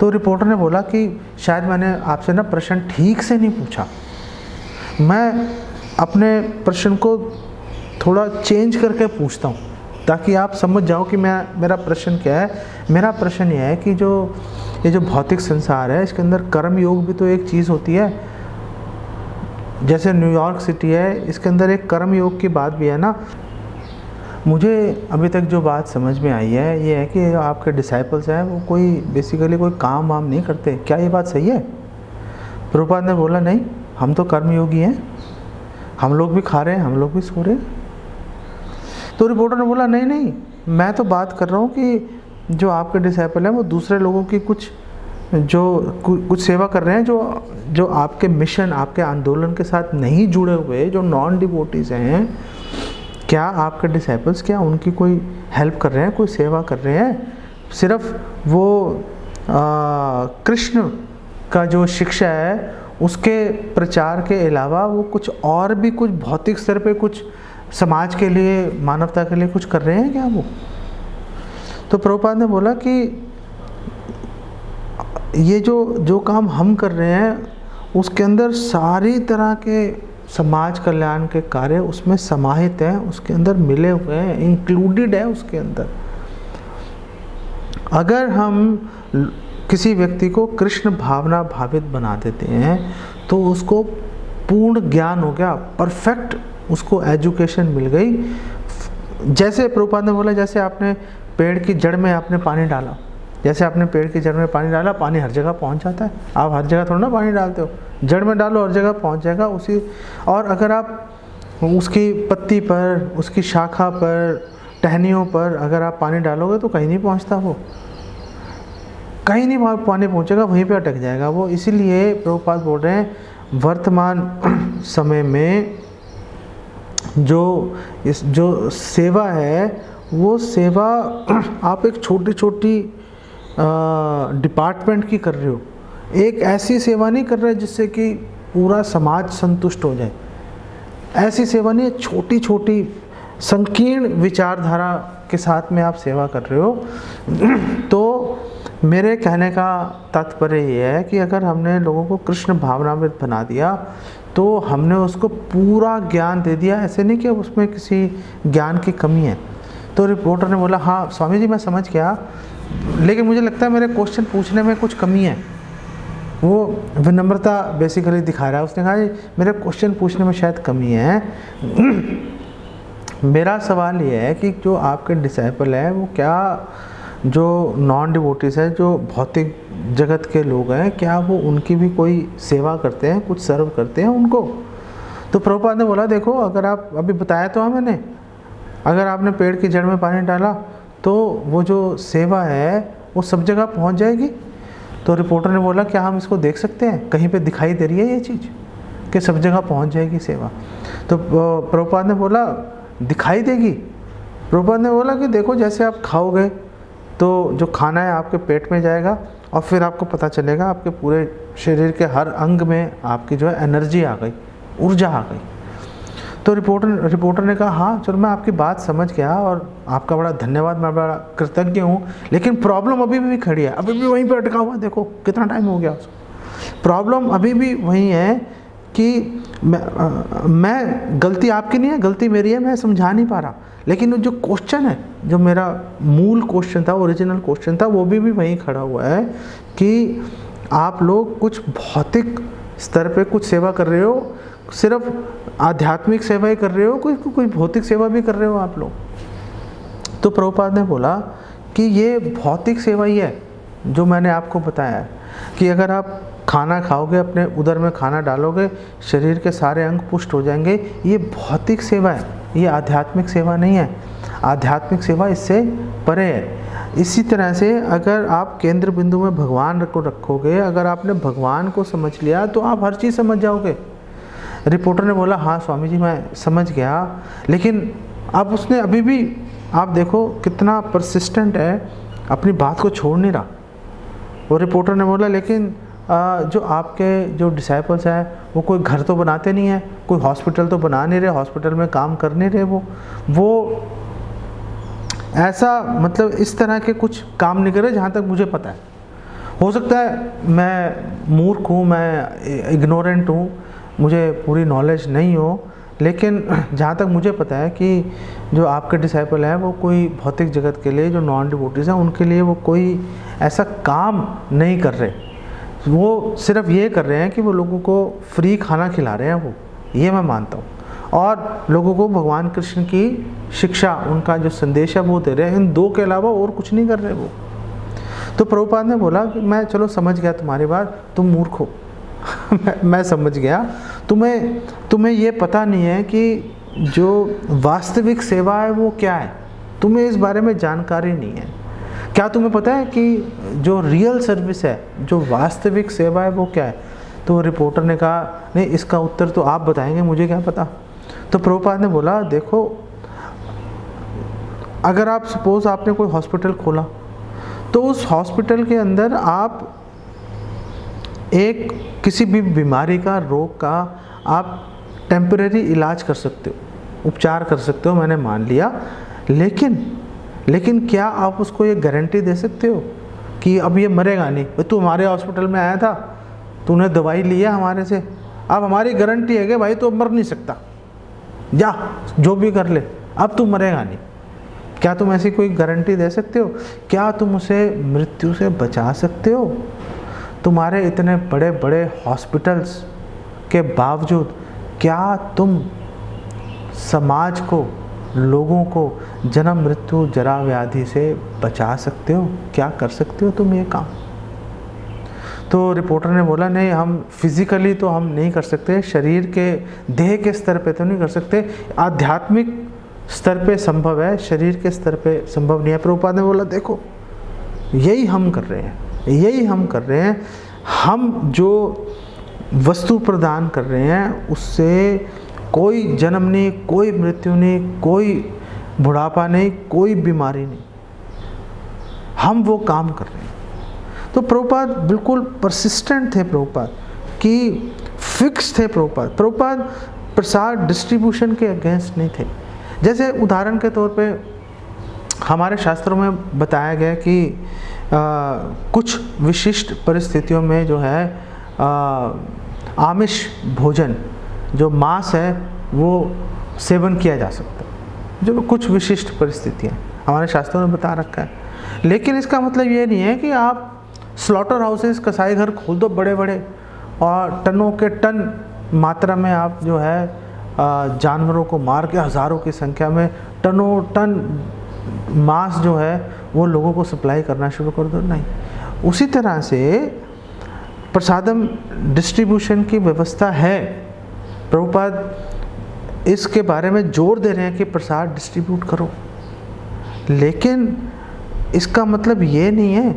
S1: तो रिपोर्टर ने बोला कि शायद मैंने आपसे ना प्रश्न ठीक से नहीं पूछा, मैं अपने प्रश्न को थोड़ा चेंज करके पूछता हूँ ताकि आप समझ जाओ कि मेरा प्रश्न क्या है। मेरा प्रश्न यह है कि ये जो भौतिक संसार है, इसके अंदर कर्म योग भी तो एक चीज़ होती है। जैसे न्यूयॉर्क सिटी है, इसके अंदर एक कर्म योग की बात भी है ना। मुझे अभी तक जो बात समझ में आई है ये है कि आपके डिसाइपल्स हैं वो कोई बेसिकली कोई काम वाम नहीं करते। क्या ये बात सही है? प्रभुपाद ने बोला नहीं, हम तो कर्मयोगी हैं, हम लोग भी खा रहे हैं, हम लोग भी सो रहे हैं। तो रिपोर्टर ने बोला नहीं, मैं तो बात कर रहा हूँ कि जो आपके डिसाइपल हैं वो दूसरे लोगों की कुछ सेवा कर रहे हैं, जो आपके मिशन, आपके आंदोलन के साथ नहीं जुड़े हुए, जो नॉन डिवोटीज हैं। क्या आपके डिसाइपल्स, क्या उनकी कोई हेल्प कर रहे हैं, कोई सेवा कर रहे हैं? सिर्फ वो कृष्ण का जो शिक्षा है उसके प्रचार के अलावा वो कुछ और भी, कुछ भौतिक स्तर पे, कुछ समाज के लिए, मानवता के लिए कुछ कर रहे हैं क्या वो? तो प्रभुपाद ने बोला कि ये जो काम हम कर रहे हैं उसके अंदर सारी तरह के समाज कल्याण के कार्य उसमें समाहित हैं, उसके अंदर मिले हुए हैं, इंक्लूडेड है उसके अंदर। अगर हम किसी व्यक्ति को कृष्ण भावना भावित बना देते हैं तो उसको पूर्ण ज्ञान हो गया, परफेक्ट उसको एजुकेशन मिल गई। जैसे प्रभुपाद ने बोला, जैसे आपने पेड़ की जड़ में आपने पानी डाला, जैसे आपने पेड़ की जड़ में पानी डाला, पानी हर जगह पहुंच जाता है। आप हर जगह थोड़ा ना पानी डालते हो, जड़ में डालो हर जगह पहुंच जाएगा उसी। और अगर आप उसकी पत्ती पर, उसकी शाखा पर, टहनियों पर अगर आप पानी डालोगे तो कहीं नहीं पहुंचता, वो कहीं नहीं पानी पहुंचेगा, वहीं पे अटक जाएगा वो। इसीलिए प्रभुपाद बोल रहे हैं वर्तमान समय में जो सेवा है वो सेवा आप एक छोटी छोटी डिपार्टमेंट की कर रहे हो। एक ऐसी सेवा नहीं कर रहे जिससे कि पूरा समाज संतुष्ट हो जाए, ऐसी सेवा नहीं है। छोटी छोटी संकीर्ण विचारधारा के साथ में आप सेवा कर रहे हो। तो मेरे कहने का तात्पर्य ये है कि अगर हमने लोगों को कृष्ण भावनामृत बना दिया तो हमने उसको पूरा ज्ञान दे दिया। ऐसे नहीं कि उसमें किसी ज्ञान की कमी है। तो रिपोर्टर ने बोला हाँ स्वामी जी मैं समझ गया, लेकिन मुझे लगता है मेरे क्वेश्चन पूछने में कुछ कमी है। वो विनम्रता बेसिकली दिखा रहा है। उसने कहा मेरे क्वेश्चन पूछने में शायद कमी है। मेरा सवाल ये है कि जो आपके डिसाइपल हैं वो क्या, जो नॉन डिवोटीज हैं, जो भौतिक जगत के लोग हैं, क्या वो उनकी भी कोई सेवा करते हैं, कुछ सर्व करते हैं उनको? तो प्रभुपाद ने बोला देखो, अगर आप अभी बताया तो मैंने, अगर आपने पेड़ की जड़ में पानी डाला तो वो जो सेवा है वो सब जगह पहुंच जाएगी। तो रिपोर्टर ने बोला क्या हम इसको देख सकते हैं, कहीं पे दिखाई दे रही है ये चीज़ कि सब जगह पहुंच जाएगी सेवा? तो प्रभुपाद ने बोला दिखाई देगी। प्रभुपाद ने बोला कि देखो जैसे आप खाओगे तो जो खाना है आपके पेट में जाएगा और फिर आपको पता चलेगा आपके पूरे शरीर के हर अंग में आपकी जो है एनर्जी आ गई, ऊर्जा आ गई। तो रिपोर्टर ने कहा हाँ चलो मैं आपकी बात समझ गया और आपका बड़ा धन्यवाद, मैं बड़ा कृतज्ञ हूँ, लेकिन प्रॉब्लम अभी भी खड़ी है, अभी भी वहीं पर अटका हुआ, देखो कितना टाइम हो गया उसको। प्रॉब्लम अभी भी वही है कि मैं गलती आपकी नहीं है, गलती मेरी है, मैं समझा नहीं पा रहा, लेकिन जो क्वेश्चन है, जो मेरा मूल क्वेश्चन था, ओरिजिनल क्वेश्चन था, वो भी वहीं खड़ा हुआ है कि आप लोग कुछ भौतिक स्तर पे कुछ सेवा कर रहे हो, सिर्फ आध्यात्मिक सेवा ही कर रहे हो, कोई भौतिक सेवा भी कर रहे हो आप लोग। तो प्रभुपाद ने बोला कि ये भौतिक सेवा ही है जो मैंने आपको बताया है कि अगर आप खाना खाओगे, अपने उदर में खाना डालोगे, शरीर के सारे अंग पुष्ट हो जाएंगे, ये भौतिक सेवा है, ये आध्यात्मिक सेवा नहीं है। आध्यात्मिक सेवा इससे परे है। इसी तरह से अगर आप केंद्र बिंदु में भगवान को रखोगे, अगर आपने भगवान को समझ लिया तो आप हर चीज़ समझ जाओगे। रिपोर्टर ने बोला हाँ स्वामी जी मैं समझ गया, लेकिन अब उसने अभी भी, आप देखो कितना परसिस्टेंट है, अपनी बात को छोड़ नहीं रहा। वो रिपोर्टर ने बोला लेकिन जो आपके जो डिसाइपल्स हैं वो कोई घर तो बनाते नहीं हैं, कोई हॉस्पिटल तो बना नहीं रहे, हॉस्पिटल में काम कर नहीं रहे, वो ऐसा मतलब इस तरह के कुछ काम नहीं कर रहे जहाँ तक मुझे पता है। हो सकता है मैं मूर्ख हूँ, मैं इग्नोरेंट हूँ, मुझे पूरी नॉलेज नहीं हो, लेकिन जहाँ तक मुझे पता है कि जो आपके डिसाइपल हैं वो कोई भौतिक जगत के लिए, जो नॉन डिवोटीज हैं उनके लिए वो कोई ऐसा काम नहीं कर रहे, वो सिर्फ ये कर रहे हैं कि वो लोगों को फ्री खाना खिला रहे हैं, वो ये मैं मानता हूँ, और लोगों को भगवान कृष्ण की शिक्षा, उनका जो संदेश है वो दे रहे हैं, इन दो के अलावा और कुछ नहीं कर रहे वो। तो प्रभुपाद ने बोला कि मैं चलो समझ गया तुम्हारी बात, तुम मूर्ख हो मैं समझ गया, तुम्हें ये पता नहीं है कि जो वास्तविक सेवा है वो क्या है, तुम्हें इस बारे में जानकारी नहीं है। क्या तुम्हें पता है कि जो रियल सर्विस है, जो वास्तविक सेवा है वो क्या है? तो रिपोर्टर ने कहा नहीं, इसका उत्तर तो आप बताएंगे, मुझे क्या पता। तो प्रभुपाद ने बोला देखो, अगर आप सपोज आपने कोई हॉस्पिटल खोला, तो उस हॉस्पिटल के अंदर आप एक किसी भी बीमारी का, रोग का आप टेम्परेरी इलाज कर सकते हो, उपचार कर सकते हो, मैंने मान लिया, लेकिन क्या आप उसको ये गारंटी दे सकते हो कि अब ये मरेगा नहीं? भाई तू हमारे हॉस्पिटल में आया था, तूने दवाई ली है हमारे से, अब हमारी गारंटी है कि भाई तू मर नहीं सकता, जा जो भी कर ले, अब तू मरेगा नहीं। क्या तुम ऐसी कोई गारंटी दे सकते हो? क्या तुम उसे मृत्यु से बचा सकते हो? तुम्हारे इतने बड़े बड़े हॉस्पिटल्स के बावजूद क्या तुम समाज को, लोगों को जन्म मृत्यु जरा व्याधि से बचा सकते हो? क्या कर सकते हो तुम ये काम? तो रिपोर्टर ने बोला नहीं, हम फिजिकली तो हम नहीं कर सकते, शरीर के देह के स्तर पे तो नहीं कर सकते, आध्यात्मिक स्तर पे संभव है, शरीर के स्तर पे संभव नहीं है। प्रभुपाद ने बोला देखो, यही हम कर रहे हैं, यही हम कर रहे हैं, हम जो वस्तु प्रदान कर रहे हैं उससे कोई जन्म नहीं, कोई मृत्यु नहीं, कोई बुढ़ापा नहीं, कोई बीमारी नहीं, हम वो काम कर रहे हैं। तो प्रभुपाद बिल्कुल परसिस्टेंट थे, प्रभुपाद कि फिक्स थे। प्रभुपाद प्रसाद डिस्ट्रीब्यूशन के अगेंस्ट नहीं थे। जैसे उदाहरण के तौर पे हमारे शास्त्रों में बताया गया कि कुछ विशिष्ट परिस्थितियों में जो है आमिष भोजन, जो मांस है, वो सेवन किया जा सकता है, जो कुछ विशिष्ट परिस्थितियाँ हमारे शास्त्रों में बता रखा है। लेकिन इसका मतलब ये नहीं है कि आप स्लॉटर हाउसेस, कसाई घर खोल दो बड़े बड़े, और टनों के टन मात्रा में आप जो है जानवरों को मार के हज़ारों की संख्या में टनों टन मांस जो है वो लोगों को सप्लाई करना शुरू कर दो, नहीं। उसी तरह से प्रसादम डिस्ट्रीब्यूशन की व्यवस्था है। प्रभुपाद इसके बारे में जोर दे रहे हैं कि प्रसाद डिस्ट्रीब्यूट करो, लेकिन इसका मतलब ये नहीं है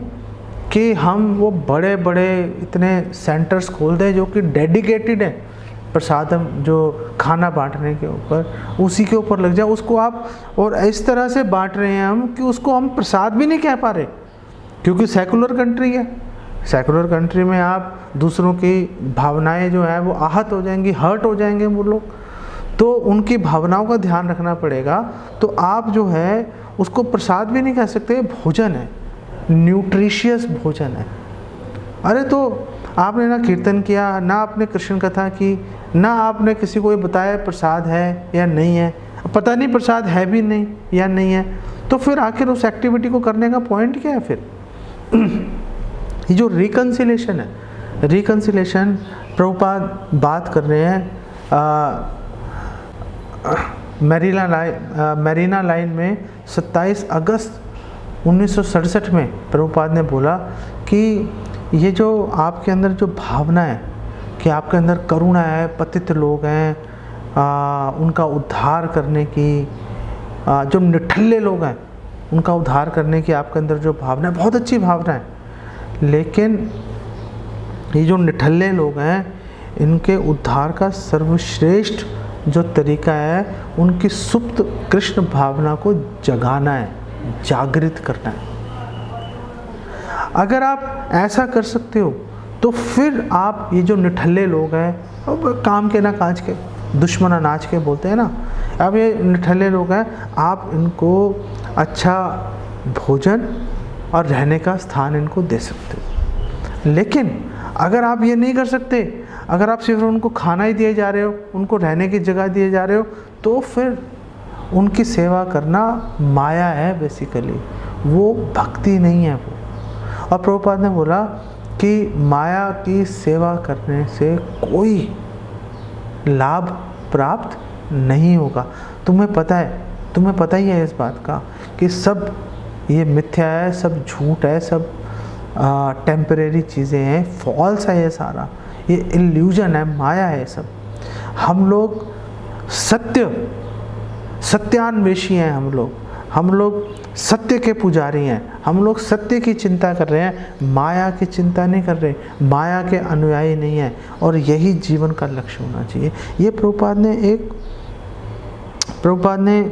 S1: कि हम वो बड़े बड़े इतने सेंटर्स खोल दें जो कि डेडिकेटेड हैं प्रसादम, जो खाना बांटने के ऊपर, उसी के ऊपर लग जाए उसको आप, और इस तरह से बांट रहे हैं हम कि उसको हम प्रसाद भी नहीं कह पा रहे, क्योंकि सेकुलर कंट्री है। सेकुलर कंट्री में आप दूसरों की भावनाएं जो है वो आहत हो जाएंगी, हर्ट हो जाएंगे वो लोग। तो उनकी भावनाओं का ध्यान रखना पड़ेगा। तो आप जो है उसको प्रसाद भी नहीं कह सकते, भोजन है, न्यूट्रिशियस भोजन है। अरे तो आपने ना कीर्तन किया, ना आपने कृष्ण कथा की, ना आपने किसी को ये बताया प्रसाद है या नहीं है, पता नहीं प्रसाद है भी नहीं या नहीं है, तो फिर आखिर उस एक्टिविटी को करने का पॉइंट क्या है फिर? ये जो रिकन्सिलेशन है, रिकन्सिलेशन प्रभुपाद बात कर रहे हैं मैरीना लाइन में 27 अगस्त 1967 में प्रभुपाद ने बोला कि ये जो आपके अंदर जो भावना है कि आपके अंदर करुणा है, पतित लोग हैं, उनका उद्धार करने की, जो निठल्ले लोग हैं उनका उद्धार करने की आपके अंदर जो भावना है, बहुत अच्छी भावना है, लेकिन ये जो निठल्ले लोग हैं इनके उद्धार का सर्वश्रेष्ठ जो तरीका है उनकी सुप्त कृष्ण भावना को जगाना है, जागृत करना है। अगर आप ऐसा कर सकते हो तो फिर आप ये जो निठल्ले लोग हैं, अब काम के ना काज के, दुश्मन अनाज के बोलते हैं ना, अब ये निठल्ले लोग हैं, आप इनको अच्छा भोजन और रहने का स्थान इनको दे सकते हो। लेकिन अगर आप ये नहीं कर सकते, अगर आप सिर्फ उनको खाना ही दिए जा रहे हो, उनको रहने की जगह दिए जा रहे हो, तो फिर उनकी सेवा करना माया है बेसिकली, वो भक्ति नहीं है वो। और प्रभुपाद ने बोला कि माया की सेवा करने से कोई लाभ प्राप्त नहीं होगा। तुम्हें पता ही है इस बात का कि सब ये मिथ्या है, सब झूठ है, सब टेम्परेरी चीज़ें हैं, फॉल्स है ये सारा, ये इल्यूजन है, माया है सब। हम लोग सत्यान्वेषी हैं, हम लोग सत्य के पुजारी हैं, हम लोग सत्य की चिंता कर रहे हैं, माया की चिंता नहीं कर रहे, माया के अनुयायी नहीं हैं, और यही जीवन का लक्ष्य होना चाहिए। ये प्रभुपाद ने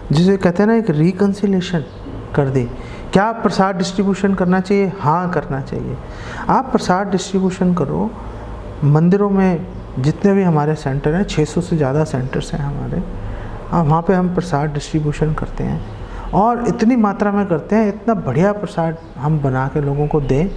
S1: जिसे कहते हैं ना एक रिकन्सिलेशन कर दी। क्या प्रसाद डिस्ट्रीब्यूशन करना चाहिए? हाँ, करना चाहिए। आप प्रसाद डिस्ट्रीब्यूशन करो, मंदिरों में जितने भी हमारे सेंटर हैं, 600 से ज़्यादा सेंटर्स हैं हमारे, वहाँ पे हम प्रसाद डिस्ट्रीब्यूशन करते हैं, और इतनी मात्रा में करते हैं, इतना बढ़िया प्रसाद हम बना के लोगों को दें,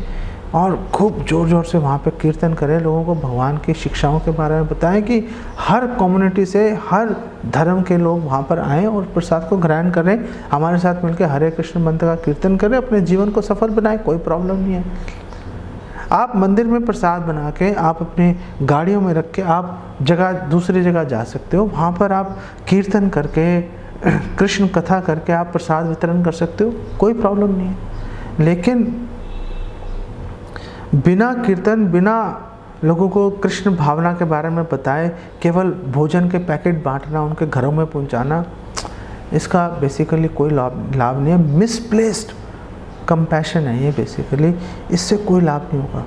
S1: और खूब ज़ोर ज़ोर से वहाँ पे कीर्तन करें, लोगों को भगवान की शिक्षाओं के बारे में बताएं कि हर कम्युनिटी से, हर धर्म के लोग वहाँ पर आएँ और प्रसाद को ग्रहण करें, हमारे साथ मिलकर हरे कृष्ण मंत्र का कीर्तन करें, अपने जीवन को सफल बनाएं, कोई प्रॉब्लम नहीं है। आप मंदिर में प्रसाद बना के आप अपनी गाड़ियों में रख के आप दूसरी जगह जा सकते हो, वहाँ पर आप कीर्तन करके, कृष्ण कथा करके आप प्रसाद वितरण कर सकते हो, कोई प्रॉब्लम नहीं है। लेकिन बिना कीर्तन, बिना लोगों को कृष्ण भावना के बारे में बताए, केवल भोजन के पैकेट बांटना, उनके घरों में पहुंचाना, इसका बेसिकली कोई लाभ नहीं है। मिसप्लेस्ड कंपैशन है ये बेसिकली, इससे कोई लाभ नहीं होगा।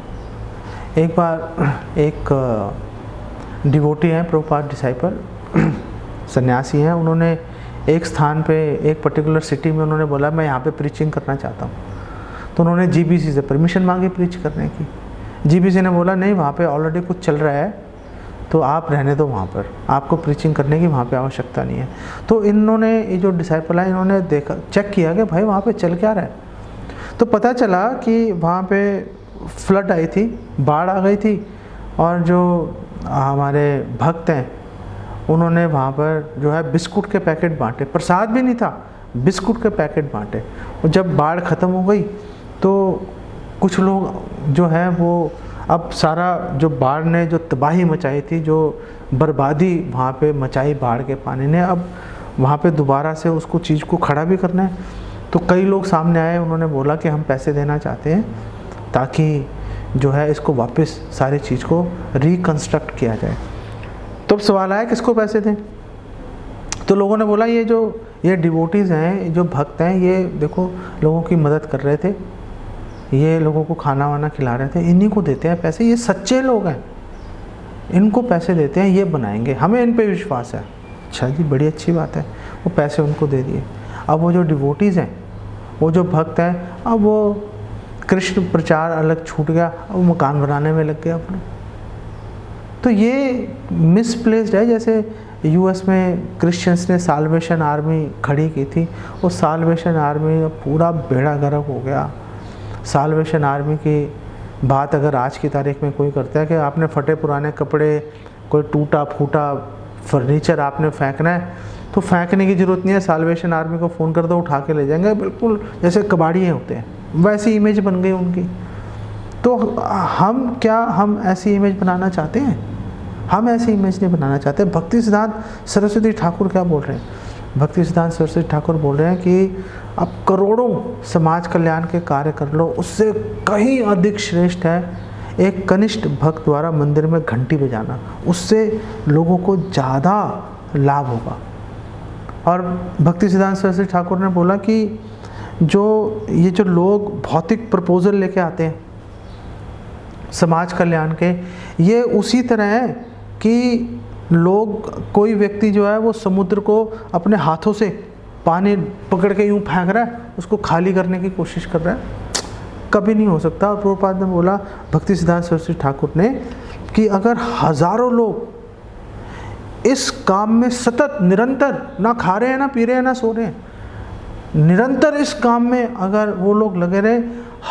S1: एक बार एक डिवोटी हैं, प्रभुपाद डिसाइपल, सन्यासी हैं, उन्होंने एक स्थान पे, एक पर्टिकुलर सिटी में उन्होंने बोला मैं यहाँ पे प्रीचिंग करना चाहता हूँ। तो उन्होंने जीबीसी से परमिशन मांगी प्रीच करने की। जीबीसी ने बोला नहीं, वहाँ पे ऑलरेडी कुछ चल रहा है, तो आप रहने दो वहाँ पर, आपको प्रीचिंग करने की वहाँ पे आवश्यकता नहीं है। तो इन्होंने, ये जो डिसाइपल है, इन्होंने देखा, चेक किया कि भाई वहाँ पे चल क्या रहा है। तो पता चला कि वहाँ पे फ्लड आई थी, बाढ़ आ गई थी, और जो हमारे भक्त हैं उन्होंने वहाँ पर जो है बिस्कुट के पैकेट बांटे, प्रसाद भी नहीं था, बिस्कुट के पैकेट बांटे। और जब बाढ़ ख़त्म हो गई तो कुछ लोग जो है वो अब सारा जो बाढ़ ने जो तबाही मचाई थी, जो बर्बादी वहाँ पे मचाई बाढ़ के पानी ने, अब वहाँ पे दोबारा से उसको चीज़ को खड़ा भी करना है। तो कई लोग सामने आए, उन्होंने बोला कि हम पैसे देना चाहते हैं ताकि जो है इसको वापस सारी चीज़ को रिकन्स्ट्रक्ट किया जाए। तो अब सवाल आया किसको पैसे दें? तो लोगों ने बोला ये डिवोटीज़ हैं, जो भक्त हैं, ये देखो लोगों की मदद कर रहे थे, ये लोगों को खाना वाना खिला रहे थे, इन्हीं को देते हैं पैसे, ये सच्चे लोग हैं, इनको पैसे देते हैं, ये बनाएंगे, हमें इन पे विश्वास है। अच्छा जी, बड़ी अच्छी बात है, वो पैसे उनको दे दिए। अब वो जो डिवोटीज़ हैं, वो जो भक्त हैं, अब वो कृष्ण प्रचार अलग छूट गया, अब वो मकान बनाने में लग गया अपना। तो ये मिसप्लेस्ड है। जैसे यूएस में क्रिश्चियंस ने साल्वेशन आर्मी खड़ी की थी, वो साल्वेशन आर्मी का पूरा बेड़ा गर्क हो गया। साल्वेशन आर्मी की बात अगर आज की तारीख में कोई करता है कि आपने फटे पुराने कपड़े, कोई टूटा फूटा फर्नीचर आपने फेंकना है, तो फेंकने की ज़रूरत नहीं है, साल्वेशन आर्मी को फ़ोन कर दो, उठा के ले जाएंगे, बिल्कुल जैसे कबाड़िए होते हैं, वैसी इमेज बन गई उनकी। तो हम ऐसी इमेज बनाना चाहते हैं? हम ऐसी इमेज नहीं बनाना चाहते। भक्ति सिद्धांत सरस्वती ठाकुर क्या बोल रहे हैं? भक्ति सिद्धांत सरस्वती ठाकुर बोल रहे हैं कि अब करोड़ों समाज कल्याण के कार्य कर लो, उससे कहीं अधिक श्रेष्ठ है एक कनिष्ठ भक्त द्वारा मंदिर में घंटी बजाना, उससे लोगों को ज़्यादा लाभ होगा। और भक्ति सिद्धांत सरस्वती ठाकुर ने बोला कि जो लोग भौतिक प्रपोजल लेके आते हैं समाज कल्याण के, ये उसी तरह है कि कोई व्यक्ति जो है वो समुद्र को अपने हाथों से पानी पकड़ के यूँ फेंक रहा है, उसको खाली करने की कोशिश कर रहा है, कभी नहीं हो सकता। और प्रभुपाद ने बोला, भक्ति सिद्धांत सरस्वती ठाकुर ने, कि अगर हजारों लोग इस काम में सतत निरंतर, ना खा रहे हैं ना पी रहे हैं ना सो रहे हैं, निरंतर इस काम में अगर वो लोग लगे रहे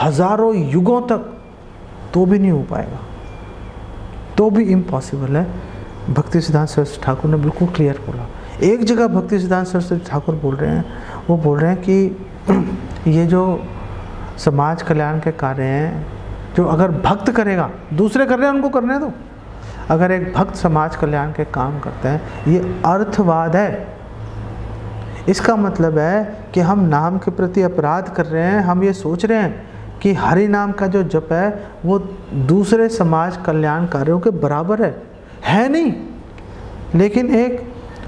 S1: हजारों युगों तक, तो भी नहीं हो पाएगा, तो भी इम्पॉसिबल है। भक्ति सिद्धांत सरस्वती ठाकुर ने बिल्कुल क्लियर बोला। एक जगह भक्ति सिद्धांत सरस्वती ठाकुर बोल रहे हैं, वो बोल रहे हैं कि ये जो समाज कल्याण के कार्य हैं, जो अगर भक्त करेगा, दूसरे कर रहे हैं उनको करने दो, अगर एक भक्त समाज कल्याण के काम करते हैं, ये अर्थवाद है। इसका मतलब है कि हम नाम के प्रति अपराध कर रहे हैं, हम ये सोच रहे हैं कि हरि नाम का जो जप है वो दूसरे समाज कल्याण कार्यों के बराबर है नहीं। लेकिन एक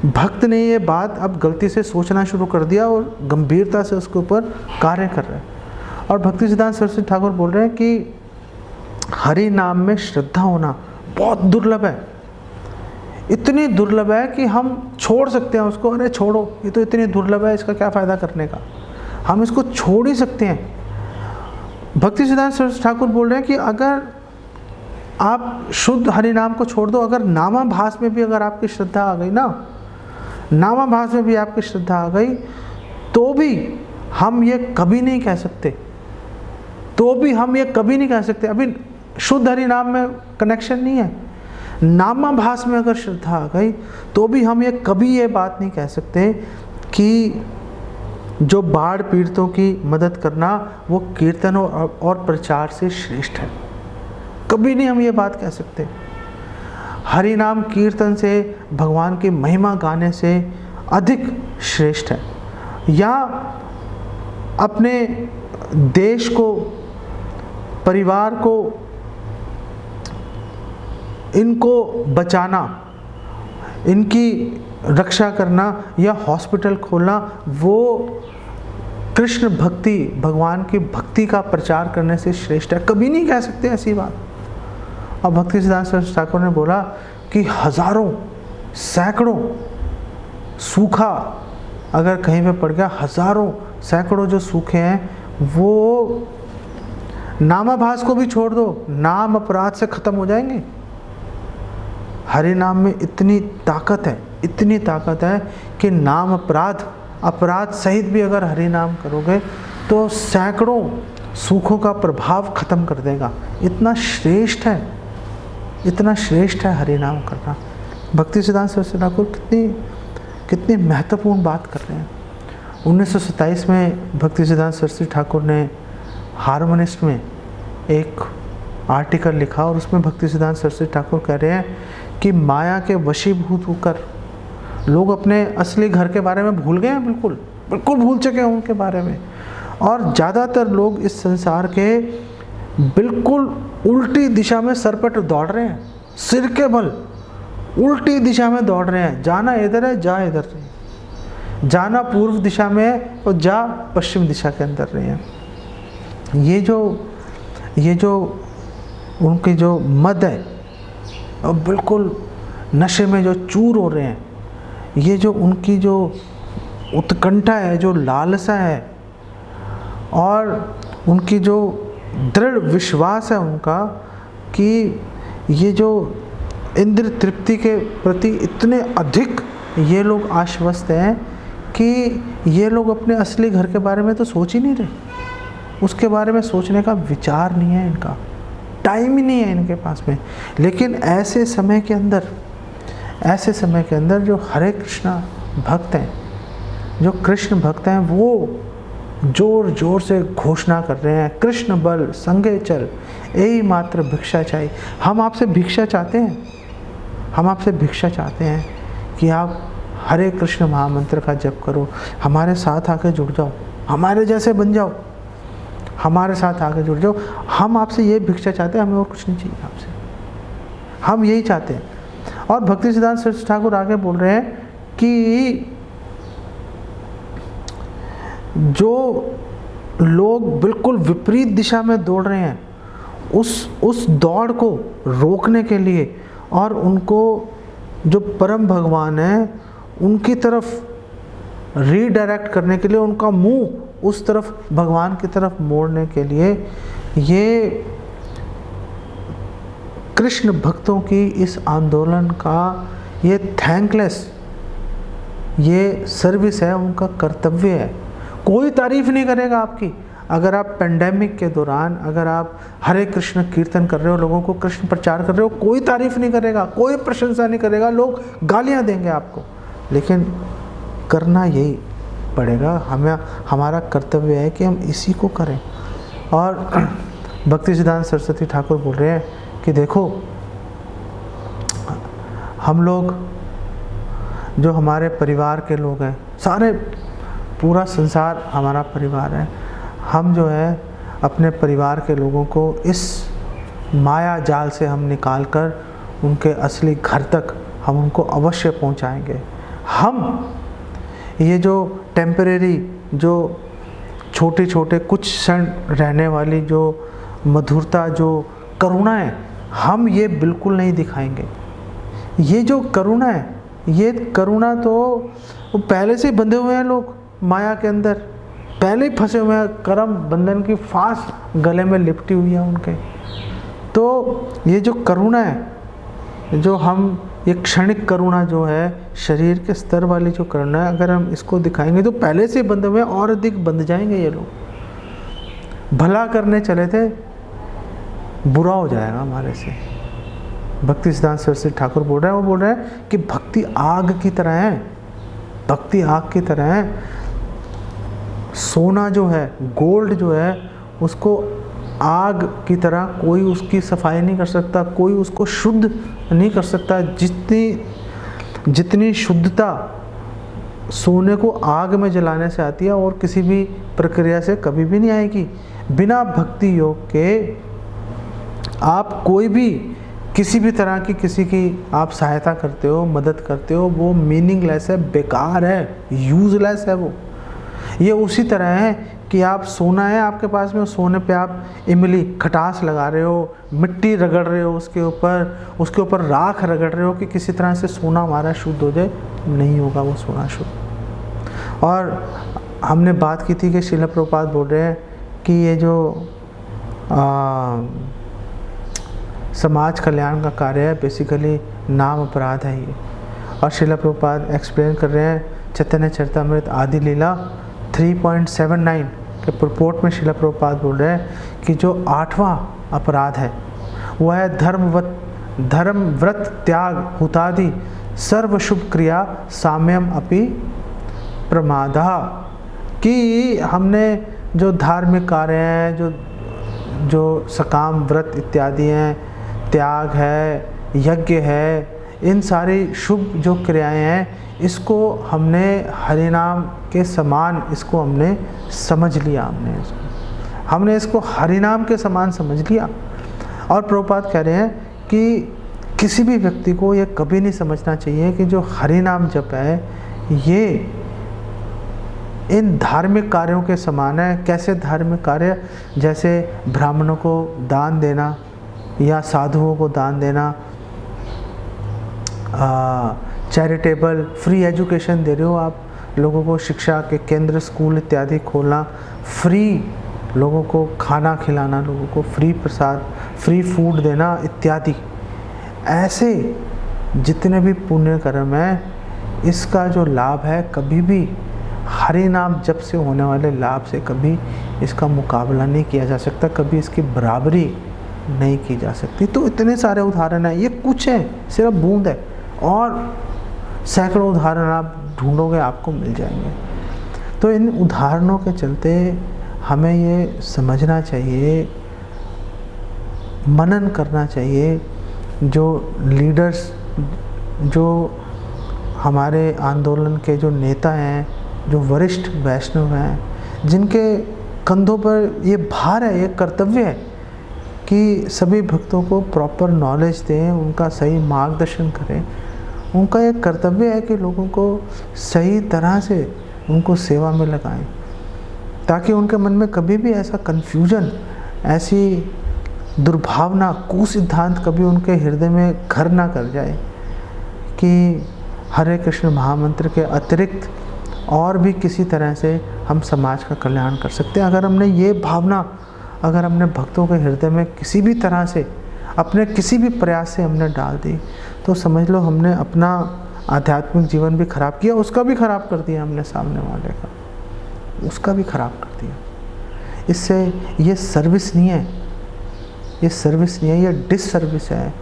S1: भक्त ने ये बात अब गलती से सोचना शुरू कर दिया और गंभीरता से उसके ऊपर कार्य कर रहे हैं। और भक्ति सिद्धांत सरस्वती ठाकुर बोल रहे हैं कि हरि नाम में श्रद्धा होना बहुत दुर्लभ है, इतनी दुर्लभ है कि हम छोड़ सकते हैं उसको, अरे छोड़ो, ये तो इतनी दुर्लभ है, इसका क्या फ़ायदा करने का, हम इसको छोड़ ही सकते हैं। भक्ति सिद्धांत सरस्वती ठाकुर बोल रहे हैं कि अगर आप शुद्ध हरि नाम को छोड़ दो, अगर नामाभास में भी अगर आपकी श्रद्धा आ गई ना, नामाभास में भी आपकी श्रद्धा आ गई, तो भी हम ये कभी नहीं कह सकते, अभी शुद्ध हरि नाम में कनेक्शन नहीं है, नामाभास में अगर श्रद्धा आ गई तो भी हम कभी ये बात नहीं कह सकते कि जो बाढ़ पीड़ितों की मदद करना वो कीर्तन और प्रचार से श्रेष्ठ है। कभी नहीं हम ये बात कह सकते। हरि नाम कीर्तन से, भगवान की महिमा गाने से अधिक श्रेष्ठ है। या अपने देश को, परिवार को, इनको बचाना, इनकी रक्षा करना या हॉस्पिटल खोलना, वो कृष्ण भक्ति, भगवान की भक्ति का प्रचार करने से श्रेष्ठ है। कभी नहीं कह सकते ऐसी बात। और भक्ति सिद्धांत सरस्वती ठाकुर ने बोला कि हजारों, सैकड़ों सूखा अगर कहीं पे पड़ गया, हजारों सैकड़ों जो सूखे हैं, वो नामाभास को भी छोड़ दो, नाम अपराध से खत्म हो जाएंगे। हरि नाम में इतनी ताकत है कि नाम अपराध सहित भी अगर हरि नाम करोगे तो सैकड़ों सूखों का प्रभाव खत्म कर देगा। इतना श्रेष्ठ है हरि नाम करना। भक्ति सिद्धांत सरस्वती ठाकुर कितनी महत्वपूर्ण बात कर रहे हैं। 1927 में भक्ति सिद्धांत सरस्वती ठाकुर ने हार्मोनिस्ट में एक आर्टिकल लिखा और उसमें भक्ति सिद्धांत सरस्वती ठाकुर कह रहे हैं कि माया के वशीभूत होकर लोग अपने असली घर के बारे में भूल गए हैं, बिल्कुल भूल चुके हैं उनके बारे में। और ज़्यादातर लोग इस संसार के बिल्कुल उल्टी दिशा में सरपट दौड़ रहे हैं, सिर के बल उल्टी दिशा में दौड़ रहे हैं। जाना इधर है, जा इधर नहीं, जाना पूर्व दिशा में है और जा पश्चिम दिशा के अंदर रहे हैं। ये जो उनकी जो मद है और बिल्कुल नशे में जो चूर हो रहे हैं, ये जो उनकी जो उत्कंठा है, जो लालसा है और उनकी जो दृढ़ विश्वास है उनका कि ये जो इंद्र तृप्ति के प्रति इतने अधिक ये लोग आश्वस्त हैं कि ये लोग अपने असली घर के बारे में तो सोच ही नहीं रहे, उसके बारे में सोचने का विचार नहीं है इनका, टाइम ही नहीं है इनके पास में। लेकिन ऐसे समय के अंदर जो हरे कृष्णा भक्त हैं, जो कृष्ण भक्त हैं, वो जोर जोर से घोषणा कर रहे हैं, कृष्ण बल संगे चल यही मात्र भिक्षा चाहिए। हम आपसे भिक्षा चाहते हैं कि आप हरे कृष्ण महामंत्र का जप करो, हमारे साथ आके जुड़ जाओ, हमारे जैसे बन जाओ, हमारे साथ आके जुड़ जाओ। हम आपसे ये भिक्षा चाहते हैं, हमें और कुछ नहीं चाहिए आपसे, हम यही चाहते हैं। और भक्ति सिद्धांत सरस्वती ठाकुर आगे बोल रहे हैं कि जो लोग बिल्कुल विपरीत दिशा में दौड़ रहे हैं, उस दौड़ को रोकने के लिए और उनको जो परम भगवान है उनकी तरफ रीडायरेक्ट करने के लिए, उनका मुंह उस तरफ भगवान की तरफ मोड़ने के लिए, ये कृष्ण भक्तों की इस आंदोलन का ये थैंकलेस ये सर्विस है, उनका कर्तव्य है। कोई तारीफ नहीं करेगा आपकी। अगर आप पेंडेमिक के दौरान अगर आप हरे कृष्ण कीर्तन कर रहे हो, लोगों को कृष्ण प्रचार कर रहे हो, कोई तारीफ नहीं करेगा, कोई प्रशंसा नहीं करेगा, लोग गालियां देंगे आपको, लेकिन करना यही पड़ेगा। हमारा कर्तव्य है कि हम इसी को करें। और भक्ति सिद्धांत सरस्वती ठाकुर बोल रहे हैं कि देखो, हम लोग जो हमारे परिवार के लोग हैं, सारे पूरा संसार हमारा परिवार है, हम जो है अपने परिवार के लोगों को इस माया जाल से हम निकाल कर उनके असली घर तक हम उनको अवश्य पहुंचाएंगे। हम ये जो टेम्परेरी, जो छोटे छोटे कुछ क्षण रहने वाली जो मधुरता, जो करुणा है, हम ये बिल्कुल नहीं दिखाएंगे। ये जो करुणा है, ये करुणा तो वो पहले से बंधे हुए हैं लोग माया के अंदर, पहले ही फंसे हुए हैं, कर्म बंधन की फांस गले में लिपटी हुई है उनके। तो ये जो करुणा है, जो हम ये क्षणिक करुणा जो है, शरीर के स्तर वाली जो करुणा है, अगर हम इसको दिखाएंगे तो पहले से बंधे हुए और अधिक बंध जाएंगे ये लोग। भला करने चले थे, बुरा हो जाएगा हमारे से। भक्ति सिद्धांत सरस्वती ठाकुर बोल रहे हैं, वो बोल रहे हैं कि भक्ति आग की तरह है, भक्ति आग की तरह है। सोना जो है, गोल्ड जो है, उसको आग की तरह कोई उसकी सफाई नहीं कर सकता, कोई उसको शुद्ध नहीं कर सकता। जितनी शुद्धता सोने को आग में जलाने से आती है और किसी भी प्रक्रिया से कभी भी नहीं आएगी। बिना भक्ति योग के आप कोई भी किसी भी तरह की किसी की आप सहायता करते हो, मदद करते हो, वो मीनिंगलेस है, बेकार है, यूजलेस है वो। ये उसी तरह है कि आप सोना है आपके पास में, सोने पे आप इमली खटास लगा रहे हो, मिट्टी रगड़ रहे हो उसके ऊपर राख रगड़ रहे हो कि किसी तरह से सोना हमारा शुद्ध हो जाए, नहीं होगा वो सोना शुद्ध। और हमने बात की थी कि श्रील प्रभुपाद बोल रहे हैं कि ये जो समाज कल्याण का कार्य है, बेसिकली नाम अपराध है ये। और श्रील प्रभुपाद एक्सप्लेन कर रहे हैं चैतन्य चरितामृत आदि लीला 3.79 के प्रपोर्ट में श्रील प्रभुपाद बोल रहे हैं कि जो 8वां अपराध है वह है धर्म व्रत त्याग हुतादि सर्व शुभ क्रिया साम्यम अपि प्रमादा। कि हमने जो धार्मिक कार्य हैं, जो सकाम व्रत इत्यादि हैं, त्याग है, यज्ञ है, इन सारी शुभ जो क्रियाएं हैं, इसको हमने हरिनाम के समान इसको हमने समझ लिया, हमने इसको हरिनाम के समान समझ लिया। और प्रभुपाद कह रहे हैं कि किसी भी व्यक्ति को ये कभी नहीं समझना चाहिए कि जो हरिनाम जप है ये इन धार्मिक कार्यों के समान है। कैसे धार्मिक कार्य? जैसे ब्राह्मणों को दान देना या साधुओं को दान देना, चैरिटेबल फ्री एजुकेशन दे रहे हो आप लोगों को, शिक्षा के केंद्र स्कूल इत्यादि खोलना, फ्री लोगों को खाना खिलाना, लोगों को फ्री प्रसाद फ्री फूड देना इत्यादि। ऐसे जितने भी पुण्य कर्म हैं इसका जो लाभ है कभी भी हरि नाम जप से होने वाले लाभ से कभी इसका मुकाबला नहीं किया जा सकता, कभी इसकी बराबरी नहीं की जा सकती। तो इतने सारे उदाहरण हैं, ये कुछ है, सिर्फ बूंद है, और सैकड़ों उदाहरण आप ढूंढोगे आपको मिल जाएंगे। तो इन उदाहरणों के चलते हमें ये समझना चाहिए, मनन करना चाहिए, जो लीडर्स, जो हमारे आंदोलन के जो नेता हैं, जो वरिष्ठ वैष्णव हैं, जिनके कंधों पर ये भार है, ये कर्तव्य है कि सभी भक्तों को प्रॉपर नॉलेज दें, उनका सही मार्गदर्शन करें। उनका ये कर्तव्य है कि लोगों को सही तरह से उनको सेवा में लगाएं, ताकि उनके मन में कभी भी ऐसा कन्फ्यूजन, ऐसी दुर्भावना, कुसिद्धांत कभी उनके हृदय में घर ना कर जाए कि हरे कृष्ण महामंत्र के अतिरिक्त और भी किसी तरह से हम समाज का कल्याण कर सकते हैं। अगर हमने ये भावना, अगर हमने भक्तों के हृदय में किसी भी तरह से, अपने किसी भी प्रयास से हमने डाल दी, तो समझ लो हमने अपना आध्यात्मिक जीवन भी खराब किया, उसका भी खराब कर दिया हमने, सामने वाले का, उसका भी खराब कर दिया। इससे ये सर्विस नहीं है, ये सर्विस नहीं है, ये डिससर्विस है,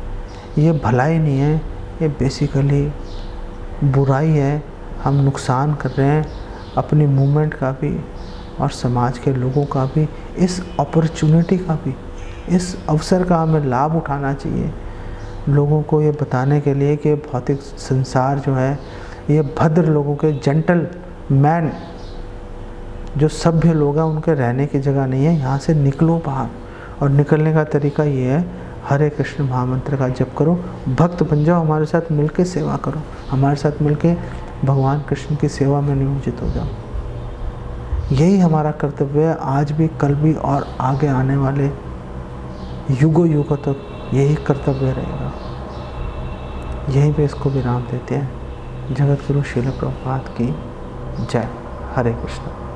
S1: ये भलाई नहीं है, ये बेसिकली बुराई है। हम नुकसान कर रहे हैं अपनी मूवमेंट का भी और समाज के लोगों का भी। इस अपॉर्चुनिटी का भी, इस अवसर का हमें लाभ उठाना चाहिए, लोगों को ये बताने के लिए कि भौतिक संसार जो है ये भद्र लोगों के, जेंटल मैन, जो सभ्य लोग हैं, उनके रहने की जगह नहीं है। यहाँ से निकलो बाहर, और निकलने का तरीका ये है, हरे कृष्ण महामंत्र का जप करो, भक्त बन जाओ, हमारे साथ मिलके सेवा करो, हमारे साथ मिलके भगवान कृष्ण की सेवा में नियोजित हो जाओ। यही हमारा कर्तव्य है, आज भी, कल भी, और आगे आने वाले युगों युगों तक यही कर्तव्य रहेगा। यहीं पे इसको विराम देते हैं। जगत गुरु श्रील प्रभुपाद की जय। हरे कृष्ण।